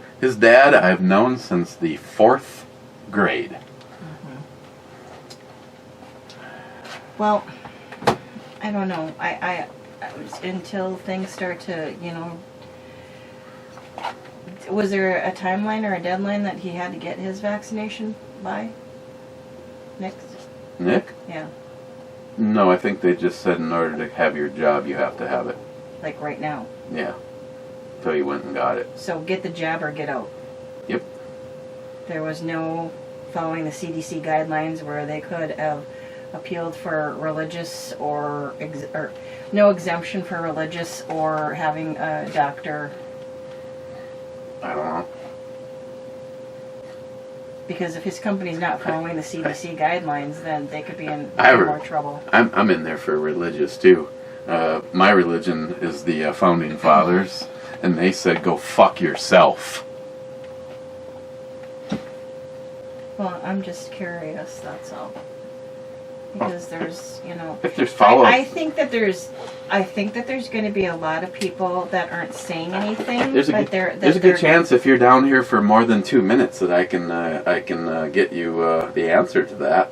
I've known since the 4th grade. Mm-hmm. Well, I don't know. I until things start to, was there a timeline or a deadline that he had to get his vaccination by? Nick? Yeah. No, I think they just said in order to have your job, you have to have it. Like right now. Yeah. So he went and got it. So get the jab or get out. Yep. There was no following the CDC guidelines where they could have appealed for religious or no exemption for religious or having a doctor. I don't know. Because if his company's not following the CDC guidelines, then they could be in more trouble. I'm in there for religious too. My religion is the Founding Fathers, and they said go fuck yourself. Well, I'm just curious, that's all. because there's, you know, If there's follow-up. I think that there's going to be a lot of people that aren't saying anything. There's a good chance if you're down here for more than 2 minutes that I can get you the answer to that.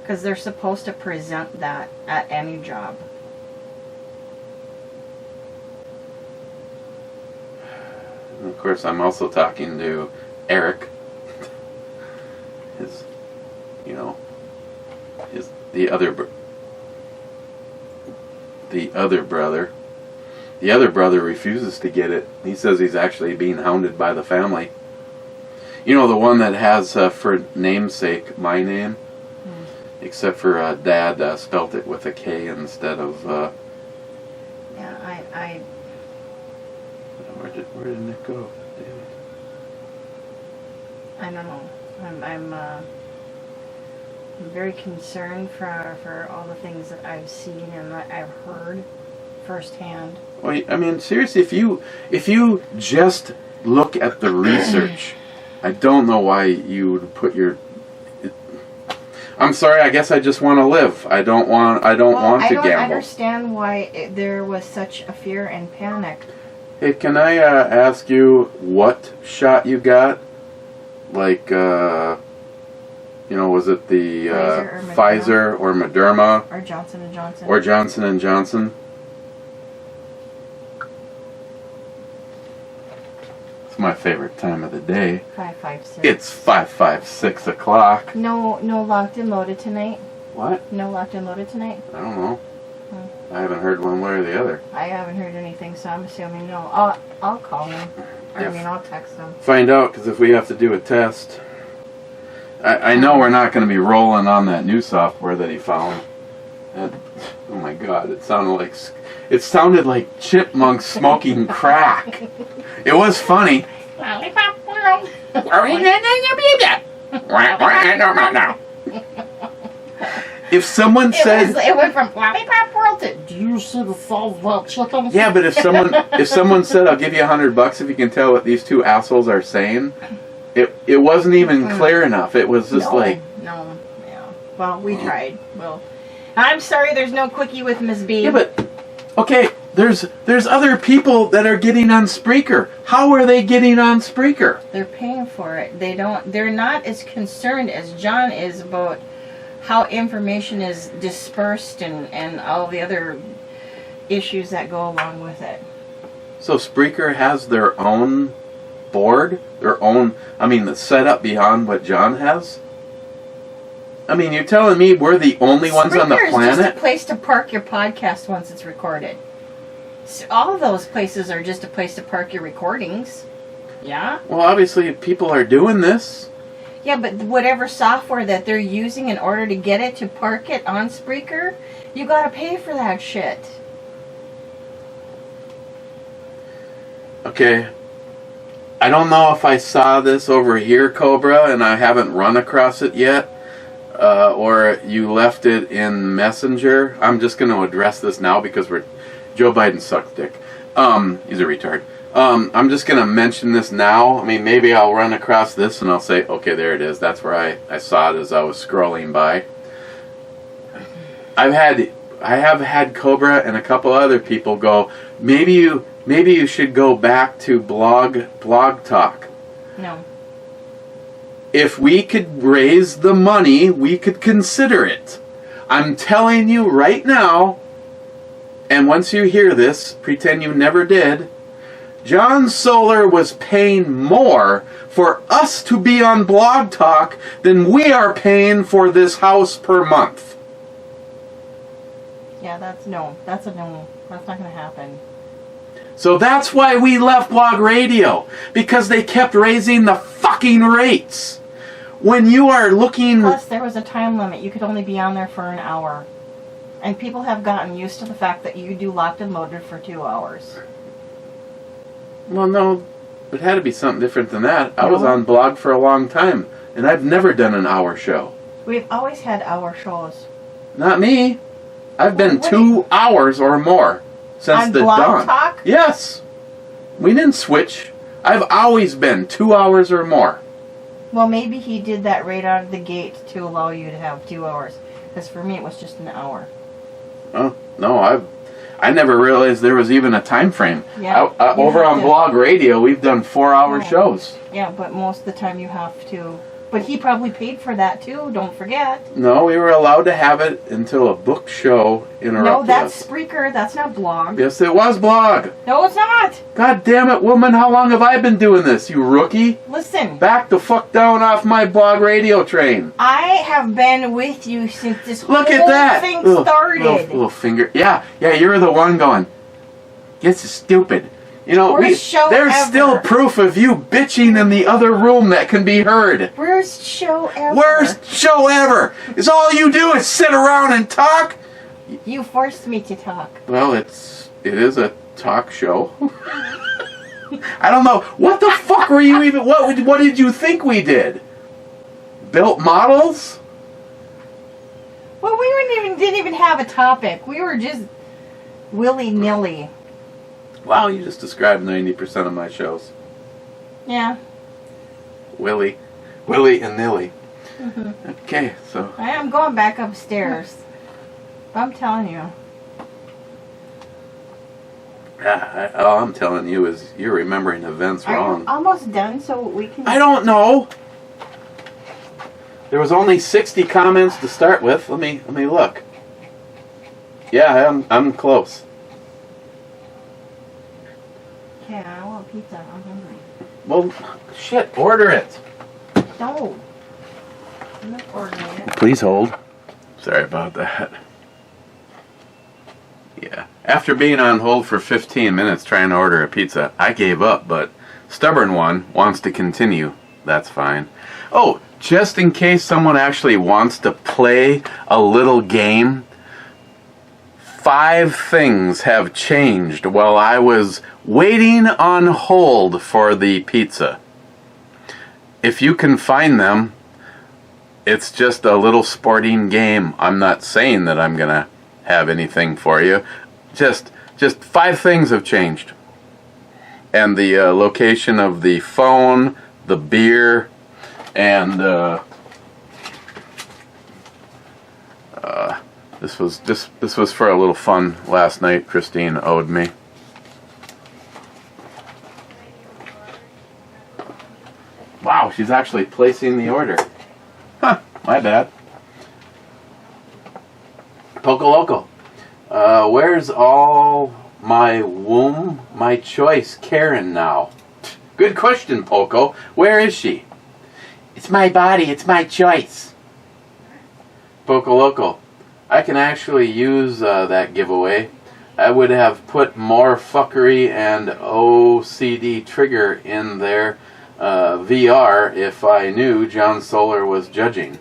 Because they're supposed to present that at any job. And of course, I'm also talking to Eric. The other brother. The other brother refuses to get it. He says he's actually being hounded by the family. You know, the one that has for namesake my name, except for Dad spelt it with a K instead of. Yeah, Where did it go? I don't know. I'm very concerned for all the things that I've seen and that I've heard firsthand. Well, I mean, seriously, if you just look at the research, I don't know why you would put your. I'm sorry. I guess I just want to live. I don't want to gamble. I don't understand why there was such a fear and panic. Hey, can I ask you what shot you got? Like, was it the Pfizer or Moderna? Or Johnson & Johnson. Or Johnson & Johnson? It's my favorite time of the day. 556. It's 5:56 o'clock. No locked and loaded tonight? What? No locked and loaded tonight? I don't know. I haven't heard one way or the other. I haven't heard anything, so I'm assuming no. I'll call him. I'll text him. Find out, because if we have to do a test. I know we're not going to be rolling on that new software that he found. Oh my God! It sounded like chipmunks smoking crack. It was funny. If someone said it went from Lollipop World to "Do you see the size of that chicken?" Yeah, but if someone said, "I'll give you $100 if you can tell what these two assholes are saying," it wasn't even clear enough. It was just yeah. Well, we tried. Well, I'm sorry, there's no quickie with Miss B. Yeah, but okay, there's other people that are getting on Spreaker. How are they getting on Spreaker? They're paying for it. They're not as concerned as John is about how information is dispersed and all the other issues that go along with it. So Spreaker has their own board, the setup beyond what John has? I mean, you're telling me we're the only ones on the planet? Spreaker is just a place to park your podcast once it's recorded. So all of those places are just a place to park your recordings. Yeah? Well, obviously people are doing this. Yeah, but whatever software that they're using in order to get it to park it on Spreaker, you gotta pay for that shit. Okay. I don't know if I saw this over here, Cobra, and I haven't run across it yet, or you left it in Messenger. I'm just going to address this now because Joe Biden sucks dick. He's a retard. I'm just going to mention this now. I mean, maybe I'll run across this and I'll say, okay, there it is. That's where I saw it as I was scrolling by. I have had Cobra and a couple other people go, maybe you should go back to Blog Talk. No. If we could raise the money, we could consider it. I'm telling you right now, and once you hear this, pretend you never did, John Solar was paying more for us to be on Blog Talk than we are paying for this house per month. Yeah, that's a no. That's not going to happen. So that's why we left Blog Radio, because they kept raising the fucking rates. When you are looking... Plus, there was a time limit. You could only be on there for an hour. And people have gotten used to the fact that you do locked and loaded for 2 hours. Well, no, it had to be something different than that. I was on Blog for a long time, and I've never done an hour show. We've always had hour shows. Not me. I've been 2 hours or more since on the Blog dawn. Talk? Yes. We didn't switch. I've always been 2 hours or more. Well, maybe he did that right out of the gate to allow you to have 2 hours. Because for me, it was just an hour. Oh, no, I never realized there was even a time frame. Yeah. Over on Blog Radio, we've done 4-hour Oh. shows. Yeah, but most of the time you have to. But he probably paid for that too, don't forget. No, we were allowed to have it until a book show interrupted No, that's us. Spreaker, that's not Blog. Yes, it was Blog. No, it's not. God damn it, woman, how long have I been doing this, you rookie? Listen, Back the fuck down off my Blog Radio train. I have been with you since this Look whole at that. thing Little- started. Little finger. Yeah, you're the one going, this is stupid. You know, Worst show there's ever. still proof of you bitching in the other room that can be heard. Worst show ever. Worst show ever. Is all you do is sit around and talk? You forced me to talk. Well, it is a talk show. I don't know. What the fuck were you even... What did you think we did? Built models? Well, didn't even have a topic. We were just willy-nilly. Wow, you just described 90% of my shows. Yeah. Willy and nilly. Mm-hmm. Okay, so... I am going back upstairs. I'm telling you. all I'm telling you is you're remembering events Are wrong. you almost done so we can... I don't know. There was only 60 comments to start with. Let me look. Yeah, I'm close. Okay, I want pizza. I'm hungry. Well, shit, order it. No. I'm not ordering it. Please hold. Sorry about that. Yeah. After being on hold for 15 minutes trying to order a pizza, I gave up, but stubborn one wants to continue. That's fine. Oh, just in case someone actually wants to play a little game, 5 things have changed while I was waiting on hold for the pizza. If you can find them, it's just a little sporting game. I'm not saying that I'm gonna have anything for you. Just 5 things have changed. And the location of the phone, the beer, and this was for a little fun last night Christine owed me. Wow, she's actually placing the order. Huh, my bad. Poco Loco. Where's all my womb, my choice, Karen now? Good question, Poco. Where is she? It's my body, it's my choice. Poco Loco. I can actually use that giveaway. I would have put more fuckery and OCD trigger in their VR if I knew John Solar was judging.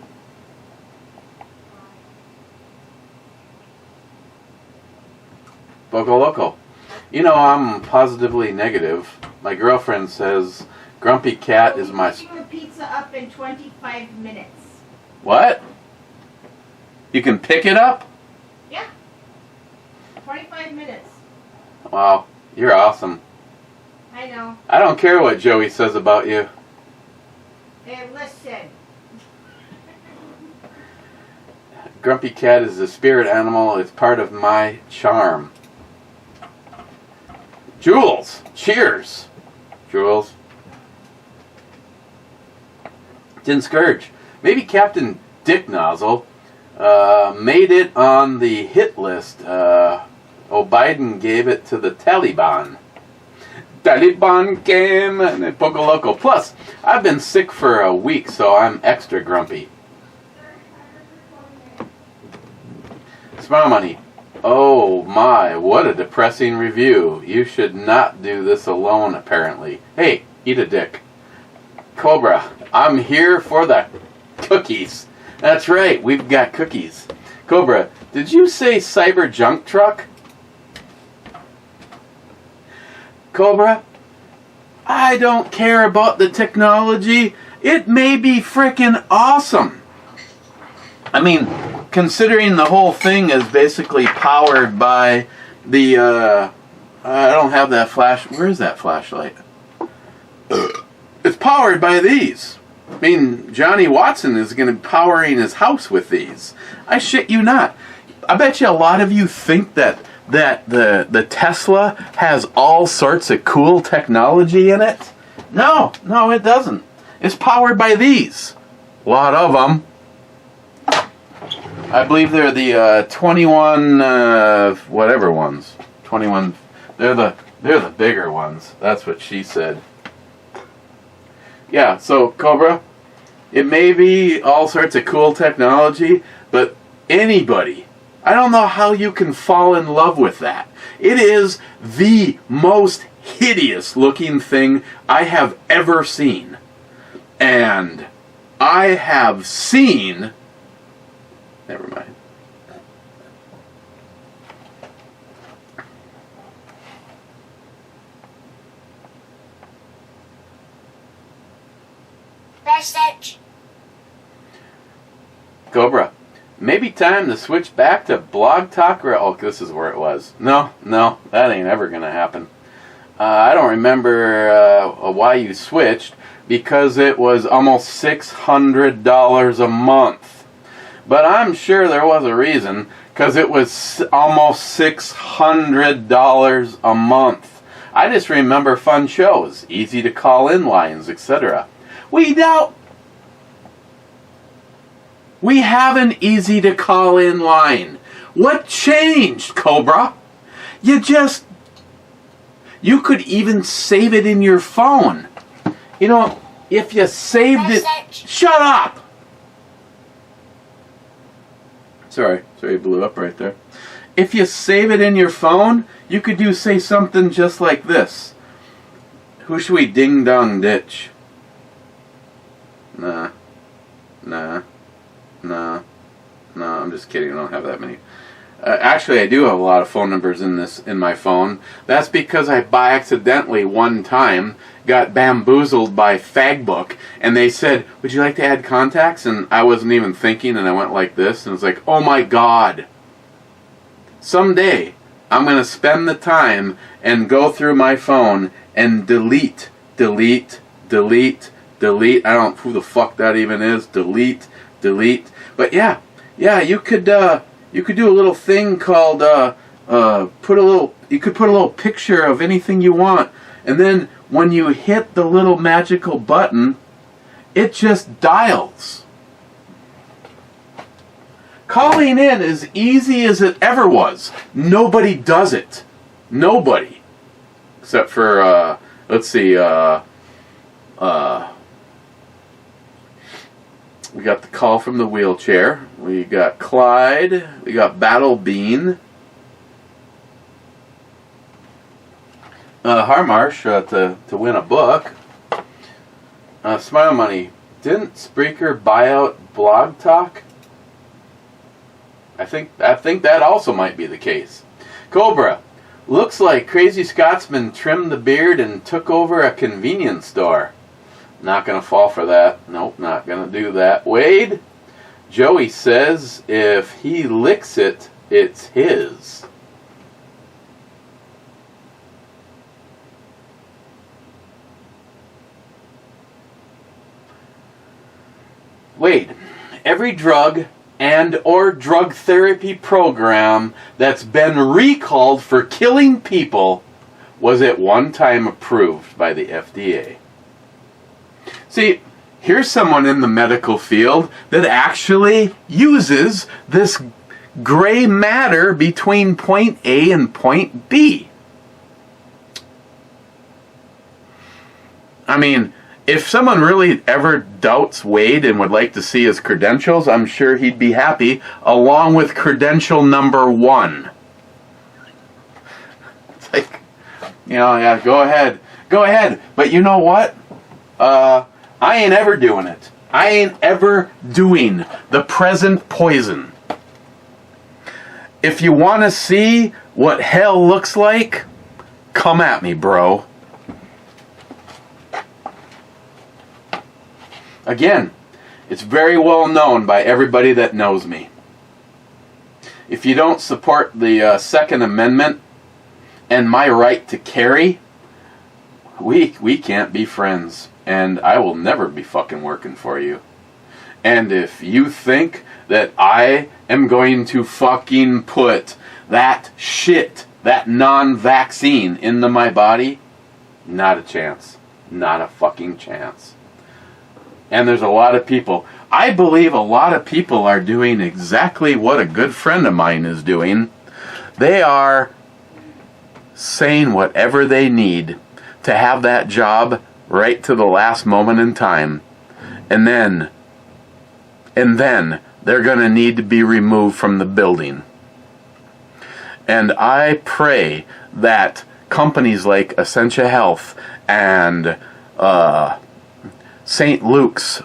Poco Loco. You know, I'm positively negative. My girlfriend says Grumpy Cat is my... Pick the pizza up in 25 minutes. What? You can pick it up? Yeah. 25 minutes. Wow, you're awesome. I know. I don't care what Joey says about you. Hey, listen. Grumpy Cat is a spirit animal. It's part of my charm. Jules, cheers. Jules. Didn't Scourge. Maybe Captaindick Nozzle made it on the hit list. Biden gave it to the Taliban. Taliban came and Poco Loco. Plus, I've been sick for a week, so I'm extra grumpy. Smile Money. Oh my, what a depressing review. You should not do this alone, apparently. Hey, eat a dick. Cobra, I'm here for the cookies. That's right, we've got cookies. Cobra, did you say cyber junk truck? Cobra, I don't care about the technology. It may be frickin' awesome. I mean, considering the whole thing is basically powered by the, I don't have that flash. Where is that flashlight? It's powered by these. I mean, Johnny Watson is going to be powering his house with these. I shit you not. I bet you a lot of you think that the Tesla has all sorts of cool technology in it. No, it doesn't. It's powered by these. A lot of them. I believe they're the 21 whatever ones. 21. They're the bigger ones. That's what she said. Yeah. So Cobra, it may be all sorts of cool technology, but anybody, I don't know how you can fall in love with that. It is the most hideous looking thing I have ever seen. And I have seen... Never mind. Message. Cobra, maybe time to switch back to Blog Talk. Oh, this is where it was. No, that ain't ever going to happen. I don't remember why you switched, because it was almost $600 a month. But I'm sure there was a reason, because it was almost $600 a month. I just remember fun shows, easy to call in lines, etc. We have an easy to call in line. What changed, Cobra? You could even save it in your phone. You know, if you saved it... Shut up! Sorry, it blew up right there. If you save it in your phone, you could say something just like this. Who should we ding dong ditch? Nah, I'm just kidding. I don't have that many. Actually, I do have a lot of phone numbers in my phone. That's because I by accidentally one time got bamboozled by Fagbook, and they said, "Would you like to add contacts?" And I wasn't even thinking, and I went like this, and it's like, "Oh my God!" Someday I'm gonna spend the time and go through my phone and delete. I don't know who the fuck that even is. Delete. But yeah, you could do a little thing called you could put a little picture of anything you want, and then when you hit the little magical button, it just dials. Calling in is easy as it ever was. Nobody does it. Nobody. Except for let's see, we got the call from the wheelchair. We got Clyde. We got Battle Bean. Harmarsh to win a book. Smile Money. Didn't Spreaker buy out Blog Talk? I think that also might be the case. Cobra. Looks like Crazy Scotsman trimmed the beard and took over a convenience store. Not going to fall for that. Nope, not going to do that. Wade, Joey says if he licks it, it's his. Wade, every drug and or drug therapy program that's been recalled for killing people was at one time approved by the FDA. See, here's someone in the medical field that actually uses this gray matter between point A and point B. I mean, if someone really ever doubts Wade and would like to see his credentials, I'm sure he'd be happy, along with credential number 1. It's like, yeah, go ahead. But you know what? I ain't ever doing it. I ain't ever doing the present poison. If you want to see what hell looks like, come at me, bro. Again, it's very well known by everybody that knows me. If you don't support the Second Amendment and my right to carry, we can't be friends. and I will never be fucking working for you. And if you think that I am going to fucking put that shit, that non-vaccine into my body, not a chance. Not a fucking chance. And there's a lot of people, I believe a lot of people are doing exactly what a good friend of mine is doing. They are saying whatever they need to have that job right to the last moment in time. And then they're going to need to be removed from the building. And I pray that companies like Essentia Health and St. Luke's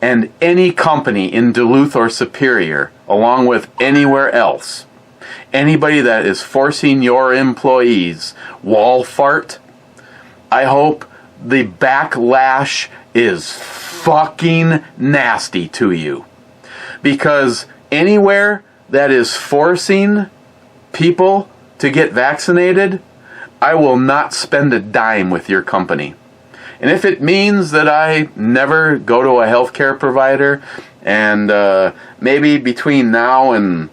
and any company in Duluth or Superior, along with anywhere else, anybody that is forcing your employees wall fart, I hope the backlash is fucking nasty to you. Because anywhere that is forcing people to get vaccinated, I will not spend a dime with your company. And if it means that I never go to a healthcare provider, and maybe between now and,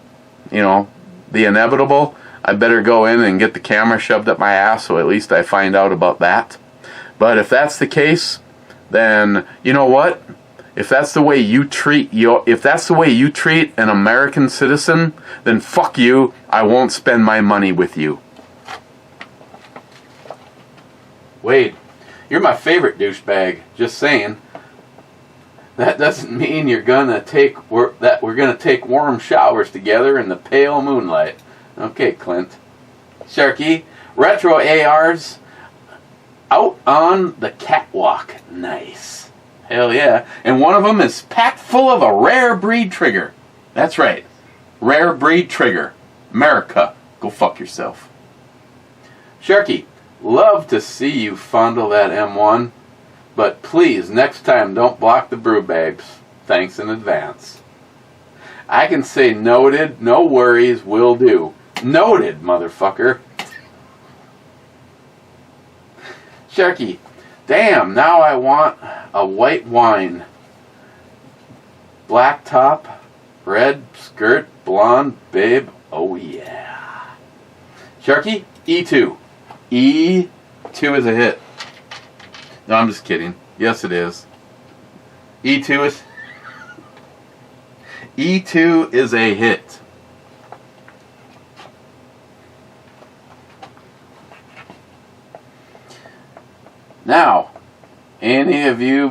the inevitable, I better go in and get the camera shoved up my ass so at least I find out about that. But if that's the case, then you know what? If that's the way you treat an American citizen, then fuck you. I won't spend my money with you. Wade, you're my favorite douchebag. Just saying. That doesn't mean we're gonna take warm showers together in the pale moonlight. Okay, Clint. Sharky, retro ARs out on the catwalk. Nice. Hell yeah. And one of them is packed full of a rare breed trigger. That's right. Rare breed trigger. America, go fuck yourself. Sharky, love to see you fondle that M1, but please, next time, don't block the brew babes. Thanks in advance. I can say noted, no worries, will do. Noted, motherfucker. Sharky, damn, now I want a white wine. Black top, red skirt, blonde, babe, oh yeah. Sharky, E2. E2 is a hit. No, I'm just kidding. Yes, it is. E2 is a hit. Now, any of you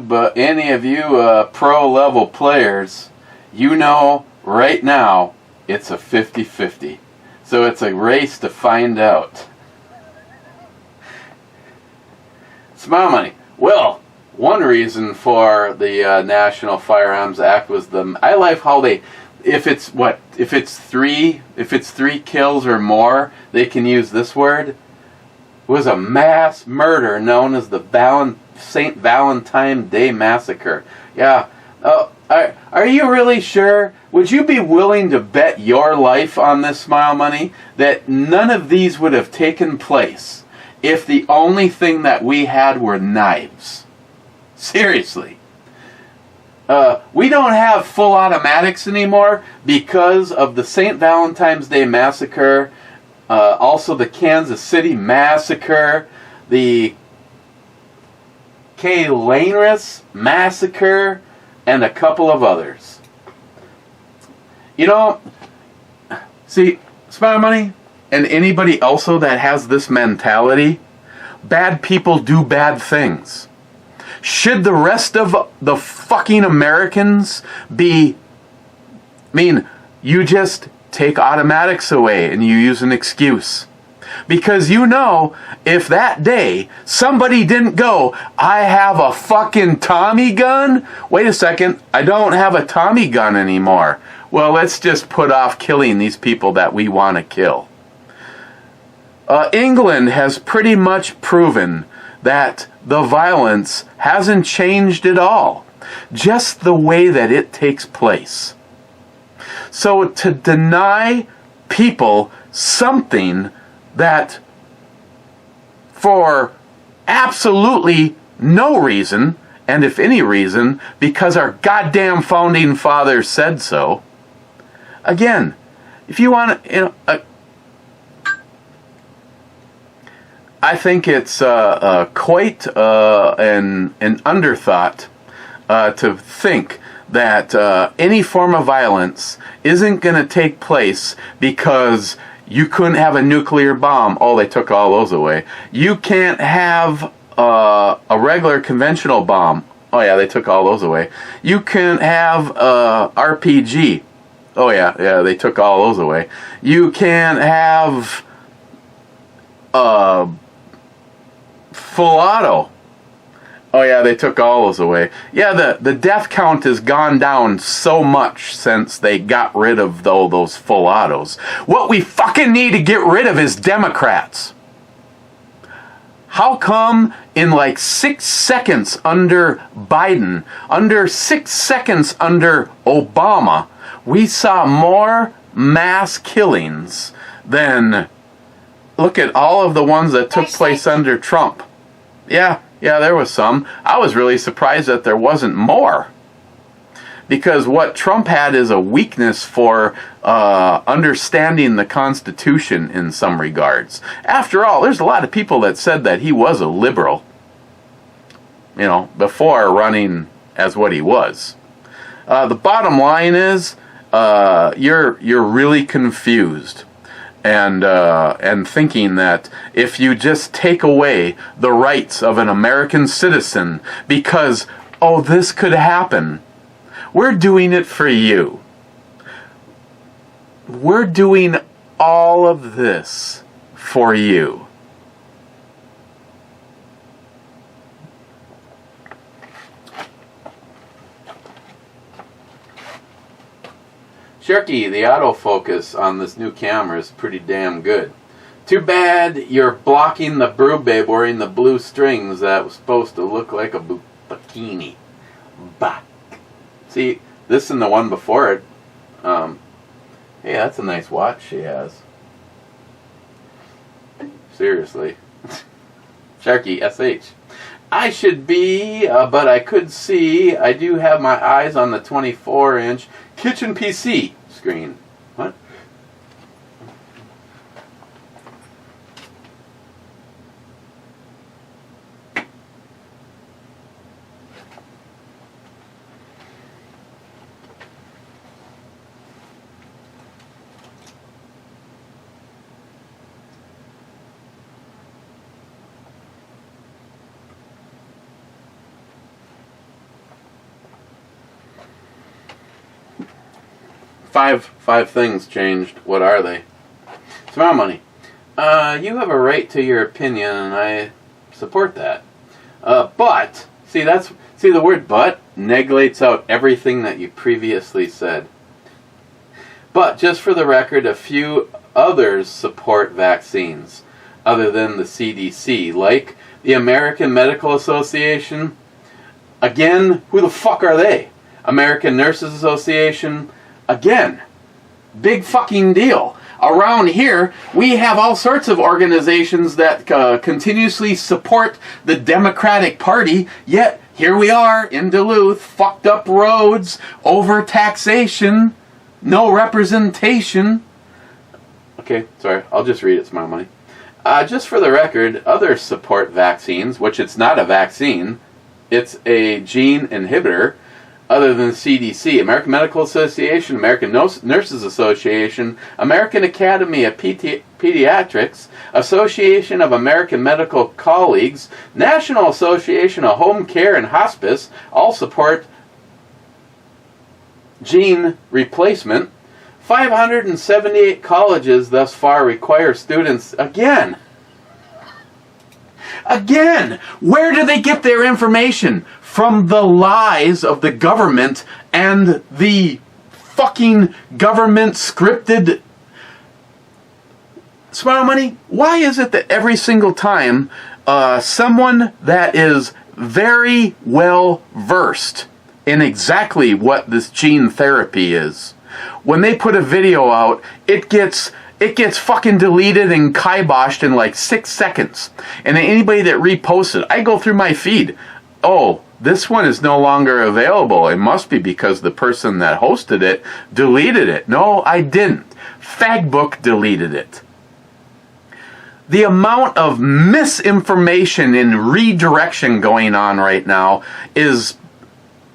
pro level players, you know right now it's a 50-50. So it's a race to find out. Smile money. Well, one reason for the National Firearms Act was I like how if it's three kills or more, they can use this word. It was a mass murder known as the St. Valentine's Day Massacre. Yeah. Are you really sure? Would you be willing to bet your life on this, Smile Money, that none of these would have taken place if the only thing that we had were knives? Seriously. We don't have full automatics anymore because of the St. Valentine's Day Massacre, also the Kansas City Massacre, the Kaylanris Massacre, and a couple of others. See, Smile Money, and anybody also that has this mentality, bad people do bad things. Should the rest of the fucking Americans you just take automatics away and you use an excuse. Because if that day somebody didn't go, I have a fucking Tommy gun. Wait a second, I don't have a Tommy gun anymore. Well, let's just put off killing these people that we want to kill. England has pretty much proven that the violence hasn't changed at all. Just the way that it takes place. So to deny people something that for absolutely no reason, and if any reason, because our goddamn founding fathers said so. Again, if you want to, I think it's quite an underthought to think that any form of violence isn't going to take place because you couldn't have a nuclear bomb. Oh, they took all those away. You can't have a regular conventional bomb. Oh yeah, they took all those away. You can't have RPG. Oh yeah, they took all those away. You can't have full auto. Oh yeah, they took all those away. Yeah, the death count has gone down so much since they got rid of those full autos. What we fucking need to get rid of is Democrats. How come in like 6 seconds under Biden, under 6 seconds under Obama, we saw more mass killings than, look at all of the ones that took place under Trump. Yeah, there was some. I was really surprised that there wasn't more. Because what Trump had is a weakness for understanding the Constitution in some regards. After all, there's a lot of people that said that he was a liberal, before running as what he was. The bottom line is, you're really confused. And thinking that if you just take away the rights of an American citizen because, oh, this could happen, we're doing it for you. We're doing all of this for you. Sharky, the autofocus on this new camera is pretty damn good. Too bad you're blocking the brew babe wearing the blue strings that was supposed to look like a bikini. Bah. See, this and the one before it. Hey, that's a nice watch she has. Seriously. Sharky, SH. I should be, but I could see. I do have my eyes on the 24-inch kitchen PC screen. What? Five things changed. What are they? Smile money. You have a right to your opinion, and I support that. But see, the word "but" neglects out everything that you previously said. But just for the record, a few others support vaccines, other than the CDC, like the American Medical Association. Again, who the fuck are they? American Nurses Association. Again, big fucking deal. Around here, we have all sorts of organizations that continuously support the Democratic Party, yet here we are in Duluth, fucked up roads, over taxation, no representation. Okay, sorry, I'll just read it, Smile Money. Just for the record, others support vaccines, which it's not a vaccine, it's a gene inhibitor. Other than CDC, American Medical Association, American Nurses Association, American Academy of Pediatrics, Association of American Medical Colleagues, National Association of Home Care and Hospice, all support gene replacement. 578 colleges thus far require students, again, where do they get their information? From the lies of the government and the fucking government scripted. Smile Money, why is it that every single time someone that is very well versed in exactly what this gene therapy is, when they put a video out, it gets it gets fucking deleted and kiboshed in like 6 seconds. And anybody that reposts it, I go through my feed. Oh, this one is no longer available. It must be because the person that hosted it deleted it. No, I didn't. Fagbook deleted it. The amount of misinformation and redirection going on right now is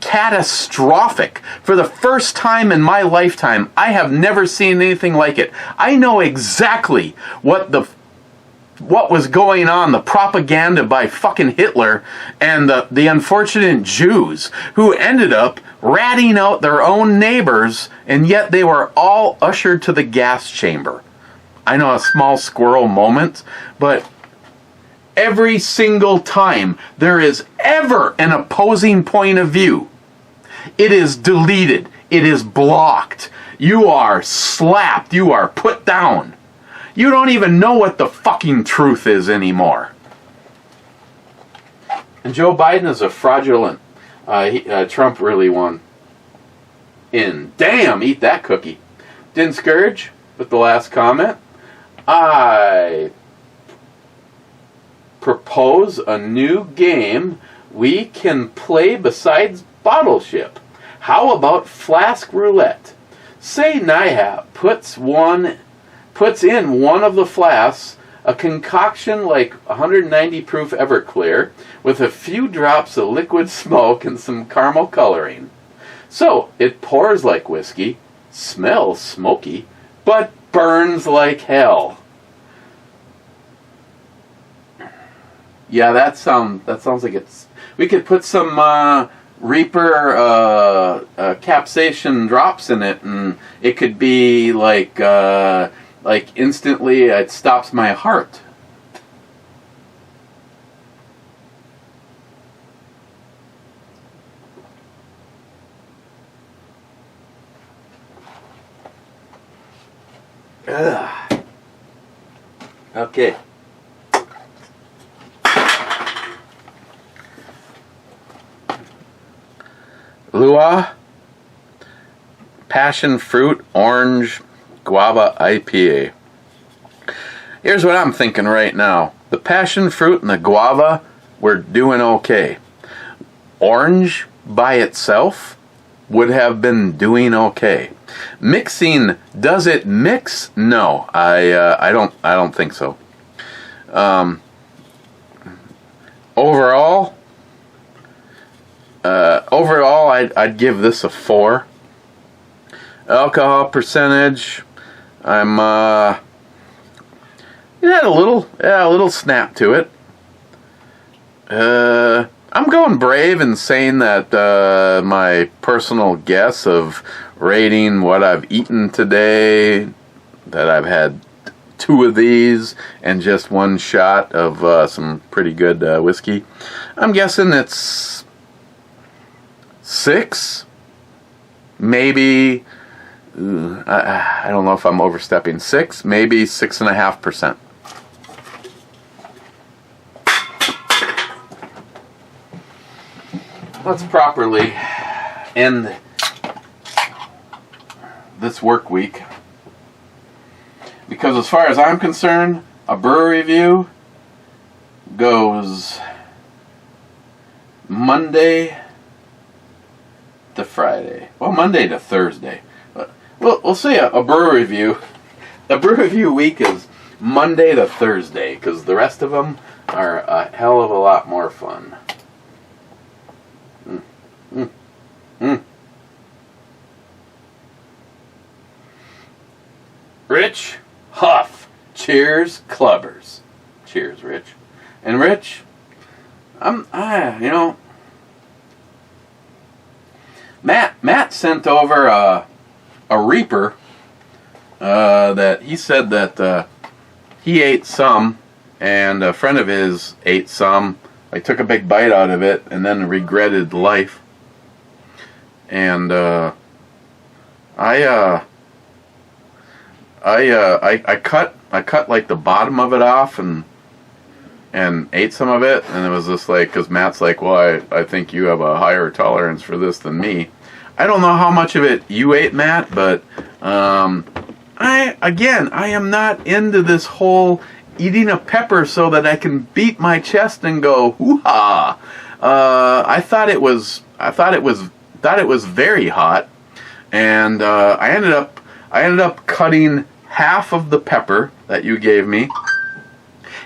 catastrophic. For the first time in my lifetime, I have never seen anything like it. I know exactly what was going on, the propaganda by fucking Hitler and the unfortunate Jews who ended up ratting out their own neighbors, and yet they were all ushered to the gas chamber. I know, a small squirrel moment, but every single time there is ever an opposing point of view, it is deleted, it is blocked, you are slapped, you are put down. You don't even know what the fucking truth is anymore. And Joe Biden is a fraudulent. Trump really won. Damn, eat that cookie. Didn't scourge with the last comment. I propose a new game we can play besides Battleship. How about Flask Roulette? Say Nihab puts in one of the flasks a concoction like 190 proof Everclear with a few drops of liquid smoke and some caramel coloring. So it pours like whiskey, smells smoky, but burns like hell. Yeah, that sounds like it's. We could put some Reaper capsaicin drops in it, and it could be like instantly it stops my heart. Ugh. Okay. LUAU Passion Fruit Orange Guava IPA. Here's what I'm thinking right now. The passion fruit and the guava, we're doing okay. Orange by itself would have been doing okay. Mixing, does it mix? No, I don't think so. Overall, I'd give this a 4. Alcohol percentage, I'm it had a little snap to it. I'm going brave in saying that my personal guess of rating what I've eaten today, that I've had 2 of these and just 1 shot of some pretty good whiskey. I'm guessing it's 6, maybe. I don't know if I'm overstepping. 6, maybe 6.5%. Let's properly end this work week, because as far as I'm concerned, a brewery review goes Monday to Friday. Well, Monday to Thursday. We'll say a brewery review. A brewery review week is Monday to Thursday, because the rest of them are a hell of a lot more fun. Rich, Huff, cheers, clubbers. Cheers, Rich. And Rich, Matt sent over a Reaper that he said that he ate some, and a friend of his ate some. I took a big bite out of it and then regretted life. And I cut like the bottom of it off and ate some of it, and it was just like, because Matt's like, well, I think you have a higher tolerance for this than me. I don't know how much of it you ate, Matt, but I again, I am not into this whole eating a pepper so that I can beat my chest and go hoo-ha. I thought it was very hot, and I ended up cutting half of the pepper that you gave me,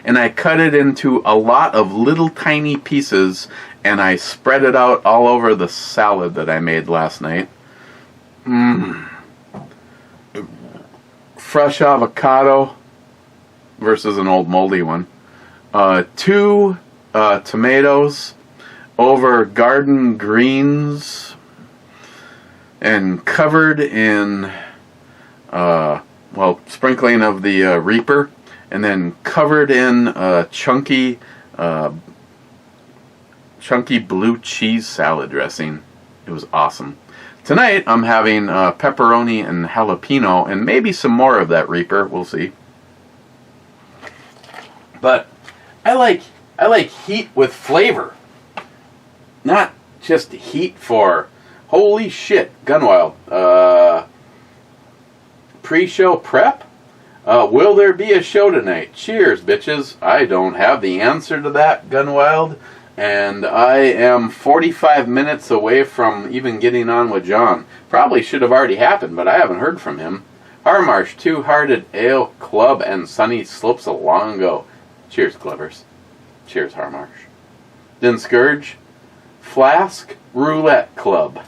and I cut it into a lot of little tiny pieces, and I spread it out all over the salad that I made last night. Fresh avocado versus an old moldy one. 2 tomatoes over garden greens and covered in sprinkling of the Reaper, and then covered in chunky blue cheese salad dressing. It was awesome. Tonight I'm having pepperoni and jalapeno and maybe some more of that Reaper. We'll see. But I like heat with flavor, not just heat for holy shit. Gunwild. Pre-show prep. Will there be a show tonight? Cheers, bitches. I don't have the answer to that, Gunwild. And I am 45 minutes away from even getting on with John. Probably should have already happened, but I haven't heard from him. Harmarsh, Two-Hearted Ale Club, and Sunny Slopes a long ago. Cheers, Clevers. Cheers, Harmarsh. Then Scourge, Flask Roulette Club.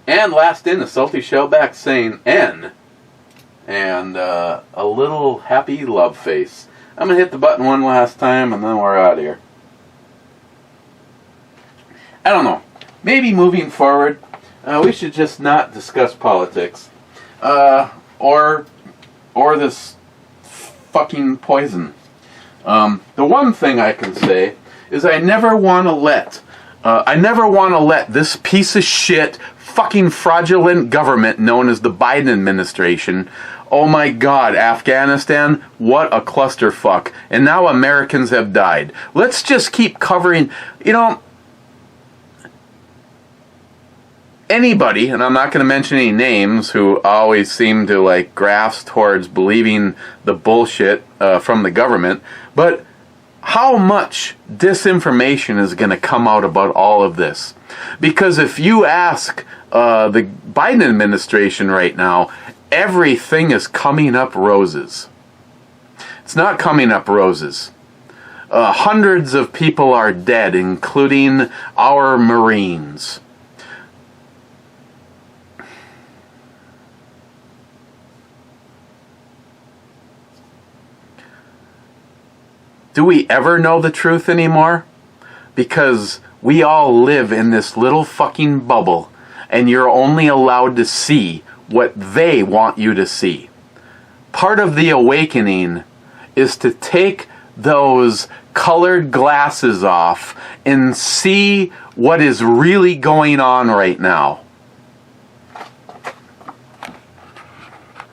And last in, a salty shellback saying N. And a little happy love face. I'm going to hit the button one last time and then we're out of here. I don't know. Maybe moving forward, we should just not discuss politics. Or this fucking poison. The one thing I can say is I never want to let this piece of shit fucking fraudulent government known as the Biden administration. Oh my God, Afghanistan, what a clusterfuck. And now Americans have died. Let's just keep covering, anybody, and I'm not going to mention any names, who always seem to grasp towards believing the bullshit from the government, but how much disinformation is going to come out about all of this? Because if you ask the Biden administration right now, everything is coming up roses. It's not coming up roses. Hundreds of people are dead, including our Marines. Do we ever know the truth anymore? Because we all live in this little fucking bubble, and you're only allowed to see what they want you to see. Part of the awakening is to take those colored glasses off and see what is really going on right now.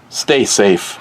Stay safe.